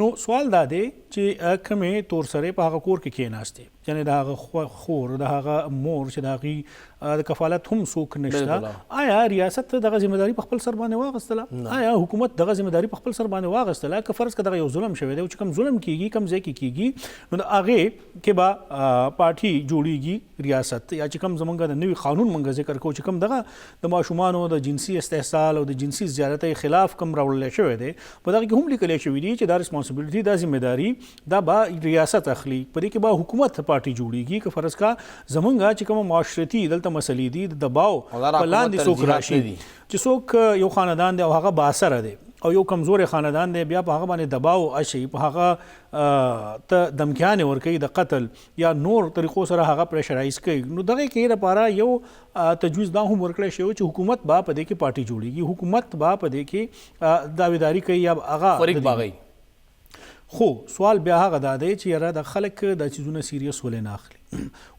نو سوال دا دی چې کومې تور سرې په هغه کور کې کېناستې، یعنې د هغه خور، د هغه مور چې د هغې د کفالت هم څوک نشته، آیا ریاست دغه ذمهداري په خپل سر باندې واخیستله؟ آیا حکومت دغه ذمهداري په خپل سر باندې واخیستله؟ که فرض که دغه یو ظلم شوی دی او چې کوم ظلم کېږي کوم ځای کې کېږي نو د هغې کې به پارټي جوړېږي ریاست یا چې کوم زموږ د نوي قانون موږ ذکر کوو چې کوم دغه د ماشومانو د جنسي استحصال او د جنسي زیارتۍ خلاف کوم راوړلی شوی دی، په دغه کې هم لیکلی شوي دي چې دا ریسپانسبلټي، دا ذمهداري دا به ریاست اخلي، په دې کې به حکومت پارټي جوړېږي. که فرض کا زمونږ چې کوم معاشرتي دلته مسلې دي د دباو په لاندې څوک راشي چې څوک یو خاندان دی او هغه بااثره دی او یو کمزور خاندان دی بیا په هغه باندې دباو اشي په هغه ته دمکیان ورکوي د قتل یا نور طریقو سره هغه پریشرایز کوي نو دغه کې لپاره یو تجویز دا هم ورکړی شوی چې حکومت با په دې کې پارټي جوړیږي حکومت با په دې کې داویداری کوي یا هغه فریق باغی خو سوال بیا هغه دا دی چې یاره د خلک د چیزونه سیریس ولې نه اخلي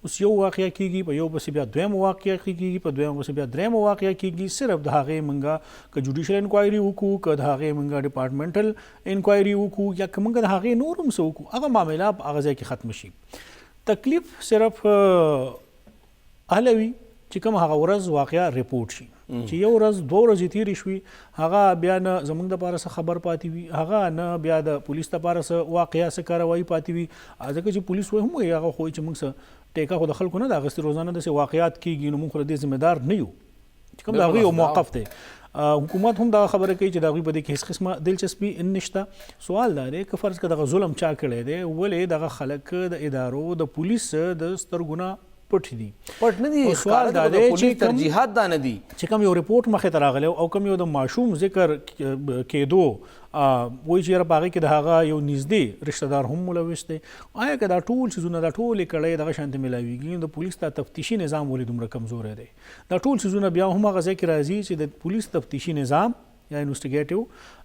اوس یو واقعیا کیږي په یو پسې بیا دویم واقعیا کیږي په دویم پسې بیا دریم واقعیا کیږي صرف د هغې منګه که جوډیشل انکوایري وکړو که د هغې منګه ډپارټمنټل انکوایري وکړو یا که منګه د هغې نور هم څه وکړو هغه معامله په هغه ځای کې ختم شي تکلیف صرف هلوي چې کوم هغه ورځ واقعیا ریپورټ شي چې یو ورځ دوه ورځې تېرې شوي هغه بیا نه زموږ دپاره څه خبر پاتې وي هغه نه بیا د پولیس دپاره څه واقعیا څه کاروایي پاتې وي ځکه چې پولیس وایي هم وایي هغه خو چې موږ څه ټیکه خو د خلکو نه د اخیستې روزانه داسې واقعات کېږي نو موږ خو د دې ذمهدار نه یو چې کوم د هغوی یو موقف دی حکومت هم دا خبره کوي چې د هغوی په دې کې هېڅ قسمه دلچسپي نشته سوال دا دی که فرض که دغه ظلم چا کړی دی ولې دغه خلک د ادارو د پولیس د سترګو نه پټ دي پټ نه دي سوال دا دی چې ترجیحات دا نه دي چې کوم یو ریپورټ مخې ته راغلی او کوم یو د ماشوم ذکر کېدو وایي چې یاره په هغې کې د هغه یو نږدې رشته دار هم ملوث دی آیا که دا ټول څیزونه دا ټولې کړۍ دغه شانتې میلاویږي د پولیس دا تفتیشي نظام ولې دومره کمزوری دی دا ټول څیزونه بیا هم هغه ځای کې راځي چې د پولیس تفتیشي نظام یا انوسټیګیټیو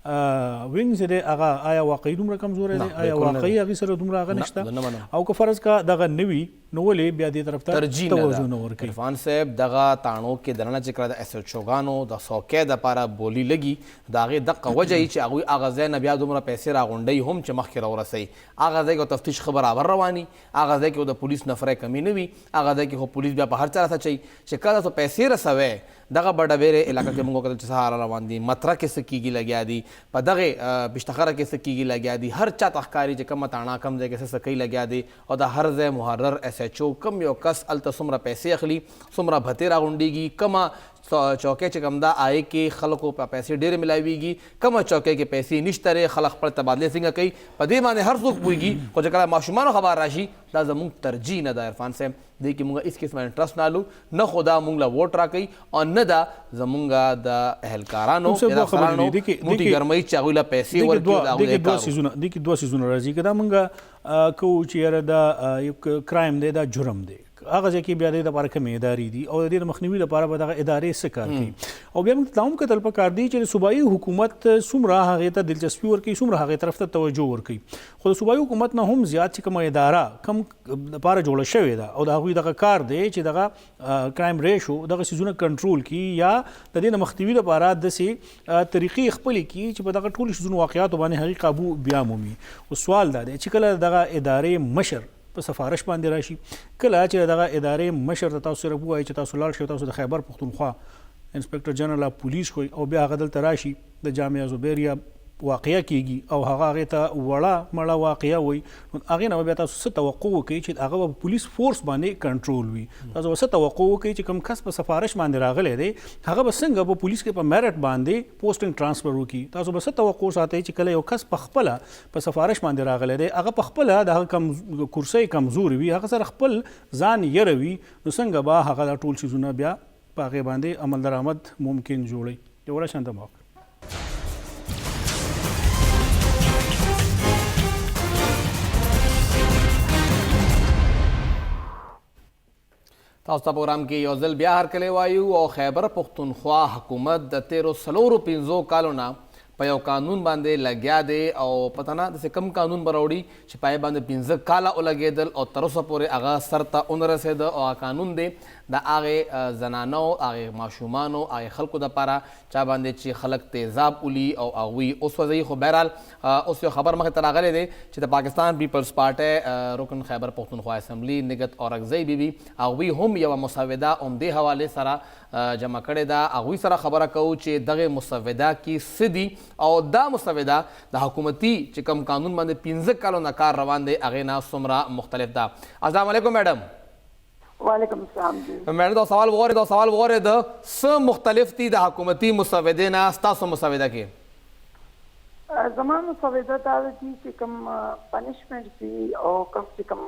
وینګ چې دی هغه آیا واقعي دومره کمزوری دی آیا واقعي هغې سره دومره هغه نشته او که فرض کا دغه نه وي نو ولې بیا دې طرف ته توجه نه ورکوي عرفان صاحب دغه تاڼو کې دننه چې کله د ایس ایچ اوګانو د څوکۍ دپاره بولي لګي د هغې دقه وجه یي چې هغوی هغه ځای نه بیا دومره پیسې راغونډوي هم چې مخکې راورسوي هغه ځای کې تفتیش ښه برابر رواني هغه ځای کې د پولیس نفری کمی نه وي هغه ځای کې خو پولیس بیا په هر چا راته چوي چې کله تاسو پیسې رسوئ دغه بډبیرې علاقه کې موږ وکتل چې سهار روان دي متره کې څه کېږي لګیا دي په دغې بشتخره کې څه کېږي لګیا دي هر چا ته ښکاري چې کومه تاڼه کم ځای کې څه کوي لګیا دي او د هر ځای محرر ایس ایچ او کم یو کس هلته څومره پیسې اخلي څومره بهتې راغونډېږي کومه چوکۍ چې کوم دا آی کې خلکو په پیسې ډېرې ملاویږي کومه چوکۍ کې پیسې نشته دی خلک خپل تبادلې څنګه کوي په دې باندې هر څوک پوهېږي خو چې کله ماشومانو خبر راشي دا زموږ ترجیح نه ده عرفان صاحب دې کې موږ هېڅ قسمه انټرسټ نه لو نه خو دا موږ له ووټ راکوي او نه دا زموږ د اهلکارانو ادارکارانو موټي ګرمۍ چې هغوی له پیسې ورکوي دې کې دوه څیزونه راځي که دا موږ کوو چې یاره دا یو کرایم دی دا جرم دی هغه ځای کې بیا د دې لپاره کومې ادارې دي او د دې د مخنیوي لپاره به دغه ادارې څه کار کوي او بیا موږ ته دا هم کتل پکار دي چې د صوبایي حکومت څومره هغې ته دلچسپي ورکوي څومره هغې طرف ته توجه ورکوي خو د صوبایي حکومت نه هم زیات چې کومه اداره کم لپاره جوړه شوې ده او د هغوی دغه کار دی چې دغه کرایم ریشو دغه څیزونه کنټرول کړي یا د دې د مخنیوي لپاره داسې طریقې خپلې کړي چې په دغه ټولو څیزونو واقعاتو باندې هغې قابو بیا مومي او سوال دا دی چې کله دغه ادارې مشر په سفارش باندې راشي کله چې دغه ادارې مشر ته تاسو سره ووایي چې تاسو لاړ شئ تاسو د خیبر پښتونخوا انسپکټر جنرال اف پولیس خوئ او بیا هغه دلته راشي د جامعه زبیریه واقعه کیږي او هغه هغې ته وړه مړه واقعه وایي نو هغې نه به بیا تاسو څه توقع وکړئ چې هغه به پولیس فورس باندې کنټرول وي تاسو به څه توقع وکړئ چې کوم کس په سفارش باندې راغلی دی هغه به څنګه په پولیس کې په میرټ باندې پوسټینګ ټرانسفر وکړي تاسو به څه توقع ساتئ چې کله یو کس په خپله په سفارش باندې راغلی دی هغه په خپله د هغه کرسۍ کمزوري وي هغه سره خپل ځان یره وي نو څنګه به هغه دا ټول څیزونه بیا په هغې باندې عمل درآمد ممکن جوړوي یو ورځ شانته موقع تاسو ته پروګرام کې یو ځل بیا هرکلی وایو او خیبر پښتونخوا حکومت د تیرو څلورو پنځو کالو نه په یو قانون باندې لګیا دی او پته نه داسې کم قانون به راوړي چې په یې باندې 15 کاله ولګېدل او تر اوسه پورې هغه سر ته ونه رسېده او هغه قانون دی د هغې زنانو هغې ماشومانو هغې خلکو دپاره چا باندې چې خلک تیزاب ولي او هغوی وسوځوي خو بهرحال اوس یو خبر مخې ته راغلی دی چې د پاکستان پیپلز پارټۍ رکن خیبر پښتونخوا اسمبلی نګت اورکزۍ بیبي هغوی هم یوه مسوده همدې حوالې سره جمع کړې ده هغوی سره خبره کوو چې دغې مسوده کې څه دي او دا مسوده د حکومتي چې کوم قانون باندې 15 کالو نه کار روان دی هغې نه څومره مختلف ده السلام علیکم میډم وعلیکم السلام جی میډم دا سوال وغورېده څه مختلف دي د حکومتي مسودې نه ستاسو مسوده کې زما مسوده دا ده چې کوم پنشمنټ دي او کم چې کوم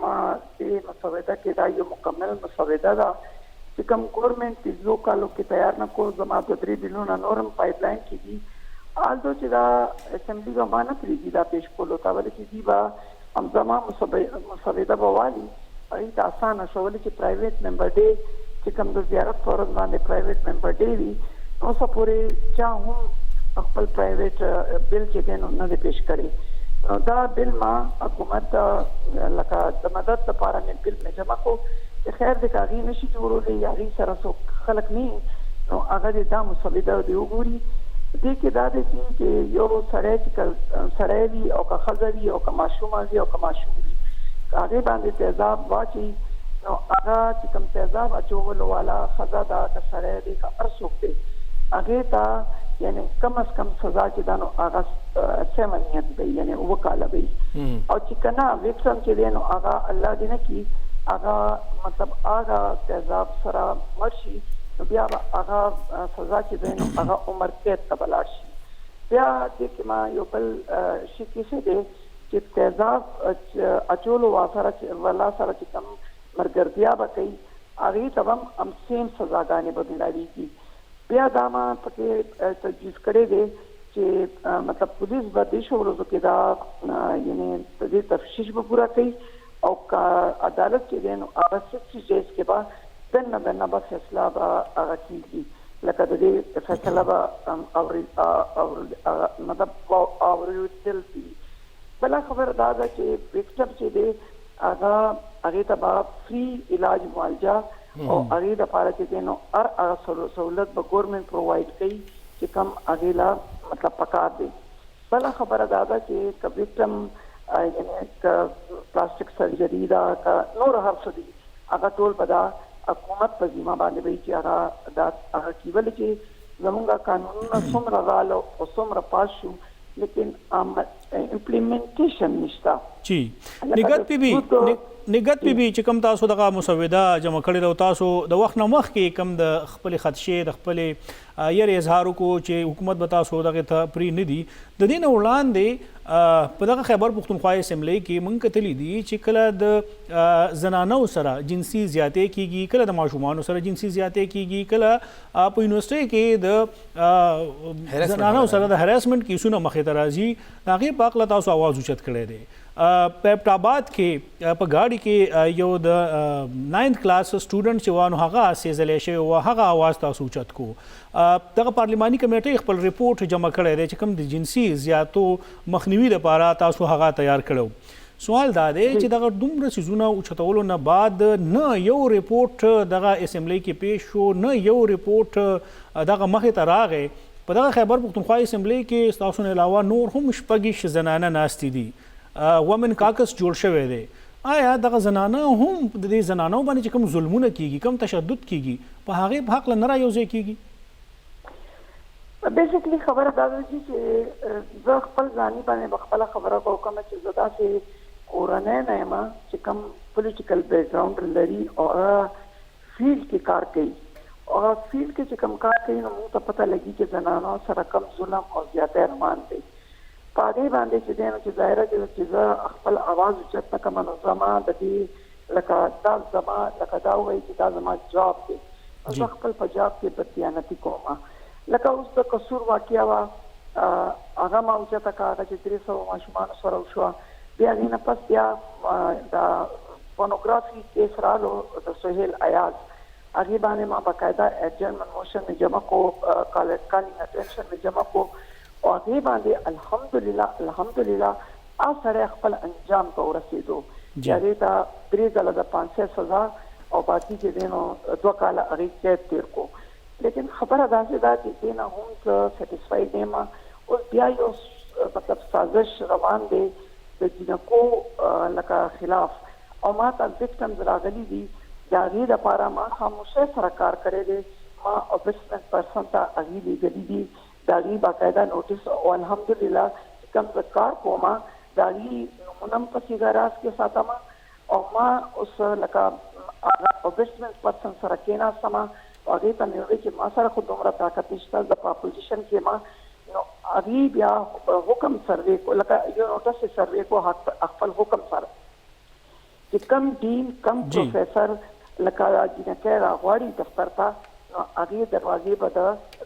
دې مسوده کې دا یو مکمل مسوده ده چې کوم ګورمنټ 2 کالو کې تیار نه کړو زما د 3 بلونه نورم پایپ لاین کې دي آلدو چې دا اسمبلی به ما نه پرېږدي دا پیش کولو ته ولې چې دوی به همزمان مسوده به والي هغې ته اسانه شو ولې چې پرایویټ ممبر ډے چې کوم د زیارت په ورځ باندې پرایویټ ممبر ډے وي نو اوسه پورې چا هم خپل پرایویټ بل چې دی نو نه دی پیش کړی نو دا بل ما حکومت لکه د مدد لپاره مې بل مې جمع کړو چې خیر دی که هغې نشي جوړولی یا هغې سره څوک خلک نه نو هغه دې دا مسوده دې وګوري دې کې دا دی چې یو سړی چې سړی وي او که ښځه وي او که ماشومه وي او که ماشوم وي که هغې باندې تیزاب واچي نو هغه چې کوم تیزاب اچولو والا ښځه ده که سړی دی که هر څوک دی هغې ته یعنی کم از کم سزا چې ده نو هغه 7 years به یعنی 7 کاله به او چې که نه ویکسم چې دی نو هغه الله دې نه کړي هغه مطلب هغه تیزاب سره مړ شي نو بیا به هغه سزا چې دی نو هغه عمر قید ته به لاړ شي بیا دې کې ما یو بل شي کیسې دی چې تیزاب اچولو والا سره چې کوم مرګرتیا به کوي هغې ته به هم سیم سزاګانې به ملاویږي بیا دا ما پکې تجویز کړی دی چې مطلب پولیس به دې ورځو کې دا یعنی د دې تفتیش به پوره کوي او که عدالت چې دی نو هغه 60 days کې به دنه به فیصله به هغه کېږي لکه د دې فیصله به مطلب اورېدل دي بله خبره دا ده چې ویکټم چې دی هغې ته به فری علاج معالجه او هغې دپاره چې دی نو هر هغه سهولت به ګورمنټ پرووایډ کوي چې کوم هغې له مطلب پکار دی بله خبره دا ده چې که ویکټم یعنی که پلاسټک سرجري ده که نور هر څه دي هغه ټول به دا حکومت په ذمه باندې وي چې هغه کیول چې زمونږ قانونونه څومره راغله او څومره پاس شو لیکن امپلیمنټیشن نشته جی نګت بي چې کوم تاسو دغه مسوده جمع کړی او تاسو د وخت نه مخکې کوم د خپل خدشې د خپل یې اظهار وکړو چې حکومت به تاسو دغه ته پری نه دي د دې نه وړاندې په دغه خیبر پښتونخوا اسمبلی کې مونږ کتلی دي چې کله د زنانو سره جنسي زیاتې کیږي کله د ماشومانو سره جنسي زیاتې کیږي کله په یونیورسيټي کې د زنانو سره د هراسمنت کیسونه مخې ته راځي هغې په هکله تاسو اواز اوچت کړی دی په آباد کې په ګاډي کې یو د 9th کلاس سټوډنټ چې وانه هغه سیزلې شوی و هغه اواز تاسو اوچت کو دغه پارلماني کمیټې خپل ریپورت جمع کړی دی چې کوم د جنسي زیاتو مخنیوي لپاره تاسو هغه تیار کړو سوال دا دی چې دغه دومره سیزونه اوچتولو نه بعد نه یو ریپورت دغه اسمبلی کې پیش شو نه یو ریپورت دغه مخې ته راغی په دغه خیبر پښتونخوا اسمبلی کې تاسو نه علاوه نور هم شپږ زنانه ناستې دي ومن کاکس جوړ شوی دی آیا دغه زنانه هم د دې زنانو باندې چې کوم ظلمونه کیږي کوم تشدد کیږي په هغې په حق نه رايوځای کیږي بیسیکلی خبره دا ده چې زه خپل ځاني باندې خپله خبره کوم چې زه داسې کورنۍ نه یم چې کوم پولیټیکل بیک ګراوند لري او فیلډ کې کار کوي او فیلډ کې چې کوم کار کوي نو موږ ته پته لګي چې زنانو سره کم ظلم او زیاتی روان دی په هغې باندې چې دی نو چې ظاهره چې زه خپل اواز اوچت نه کړم نو زما د دې لکه دا زما لکه دا ووایي چې دا زما جاب دی زه خپل په جاب کې بددیانتي کوم لکه اوس د قصور واقعه وه هغه ما اوچته کړه هغه چې 300 ماشومانو سره وشوه بیا هغې نه پس بیا د پورنوګرافي کیس رالو د سهیل ایاز هغې باندې ما باقاعده ایڈجرمنٹ موشن مې جمع کو کالینګ اټینشن مې جمع کو او هغې باندې الحمدلله سړی خپل انجام ته ورسېدو چې هغې ته 3 ځله د 500 سزا او باقي چې دی نو 2 کاله هغې قید تېر کو لیکن خبره داسې ده چې دې نه هم زه سیټسفاید یم اوس بیا یو مطلب سازش روان دی د جنکو لکه خلاف او ما ته وکټمز راغلي دي د هغې دپاره ما خاموشۍ سره کار کړی دی ما اوبسمنټ پرسن ته هغې لیږلي دي د هغې باقاعده نوټس او الحمدلله چې کوم زه کار کوم د هغې نومونه هم په سیده راز کې ساتم او ما اوس لکه هغه اوبسمنټ پرسن سره کېناستم او هغې ته مې وویل چې ما سره خو دومره طاقت نشته زه په اپوزیشن کې یم نو هغې بیا حکم سروې کو لکه یو نوټس یې سروې کو خپل حکم سره چې کم ډین کم پروفیسر لکه جنکۍ راغواړي دفتر ته نو هغې دروازې به د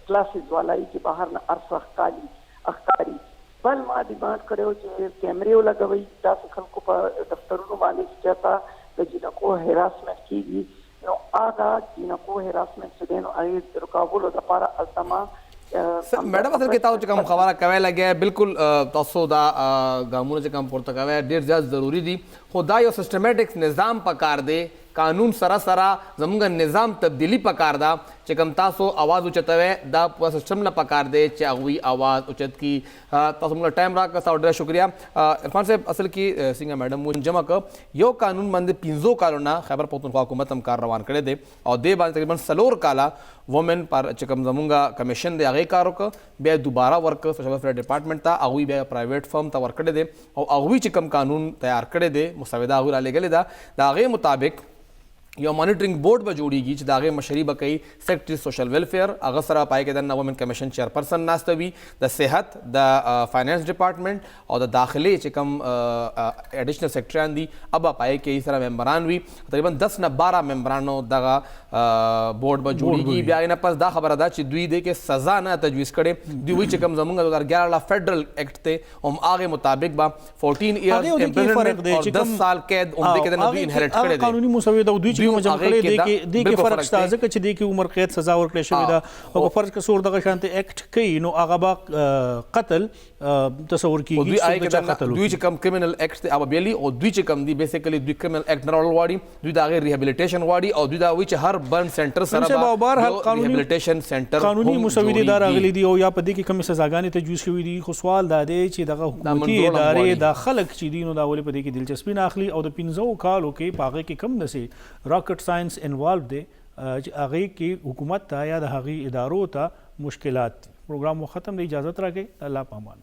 کلاسز والا چې بهر نه هر څه ښکالي اخکاری. بل ما ډیمانډ کړو چې کیمرې ولګوي داسې خلکو په دفترونو باندې چې چېرته د جینکو هراسمنټ کیږي نو هغه جینکو هراسمنټ چې دی نو هغې رکاولو دپاره هلته ما میډم اصل کې تاسو چې کوم خبره کوي لګیا بالکل تاسو دا ګامونه چې کوم پورته کوي ډېر زیات ضروری دي خو دا یو سسټمیټک نظام پکار دی قانون سره سره زموږ نظام تبدیلی پکار دا چې کوم تاسو आवाज اوچتوي دا په سیستم نه پکار دی چې هغوی आवाज اوچت کی تاسو موږ ټایم راکړه تاسو ډېر شکریا عرفان صاحب اصل کې څنګه میډم مو جمع ک یو قانون باندې 15 کالونه خیبر پختونخوا حکومت هم کار روان کړی دی او دې باندې تقریبا 4 کاله وومن پر چې کوم زموږ کمیشن دی هغه کار وکړ بیا دوباره ورک سوشل ویلفیر ډپارټمنټ ته هغوی بیا پرایویټ فرم ته ورکړی دی او هغوی چې کوم قانون تیار کړی دی مسوده هغوی را لېږلې ده د هغې مطابق یو مانیټرینګ بورډ به جوړیږي چې د هغې مشري به کوي سیکرټري سوشل ویلفیر هغه سره پای کې دننه وومن کمیشن چیرپرسن ناسته وي د صحت د فاینانس ډپارټمنټ او د داخلې چې کوم اډیشنل سیکرټریان دي ابا پای کې سره ممبران وي تقریبا 10 نه 12 ممبرانو دغه بورډ به جوړیږي بیا نه پس دا خبره ده چې دوی دې کې سزا نه تجویز کړي دوی وایي چې کوم زموږ 2011 فیډرل ایکټ ته هم هغې مطابق به 14 ایئرز امپریزنمنټ او 10 سال قید هم دې کې دننه دوی انهریټ کړی دی قانوني مسوده دوی جمع کړی دی کې فرق شته ځکه چې دی کې عمر قید سزا ورکړې شوې ده او فرض که څوک دغه شانتي ایکټ کوي نو هغه به قتل تصور کیږي دوی چې کوم کریمینل ایکټ دی او بیلی او دوی چې کوم دی بیسیکلی دوی کریمینل ایکټ نه غواړي دوی د هغې ریهابلیټیشن غواړي او دوی دا وایي چې هر برن سنټر سره به ریهابلیټیشن سنټر قانوني مسودې دا راغلي دي او یا په دې کې کومې سزاګانې تجویز شوي دي خو سوال دا دی چې دغه حکومتي ادارې دا خلک چې دي نو دا ولې په دې کې دلچسپي نه اخلي او د 15 کالو کې په هغې کې کم داسې راکټ ساینس انوالو دی چې هغې کې حکومت ته یا د هغې ادارو ته مشکلات دي. پروګرام مو ختم دی اجازت راکړئ الله پامان.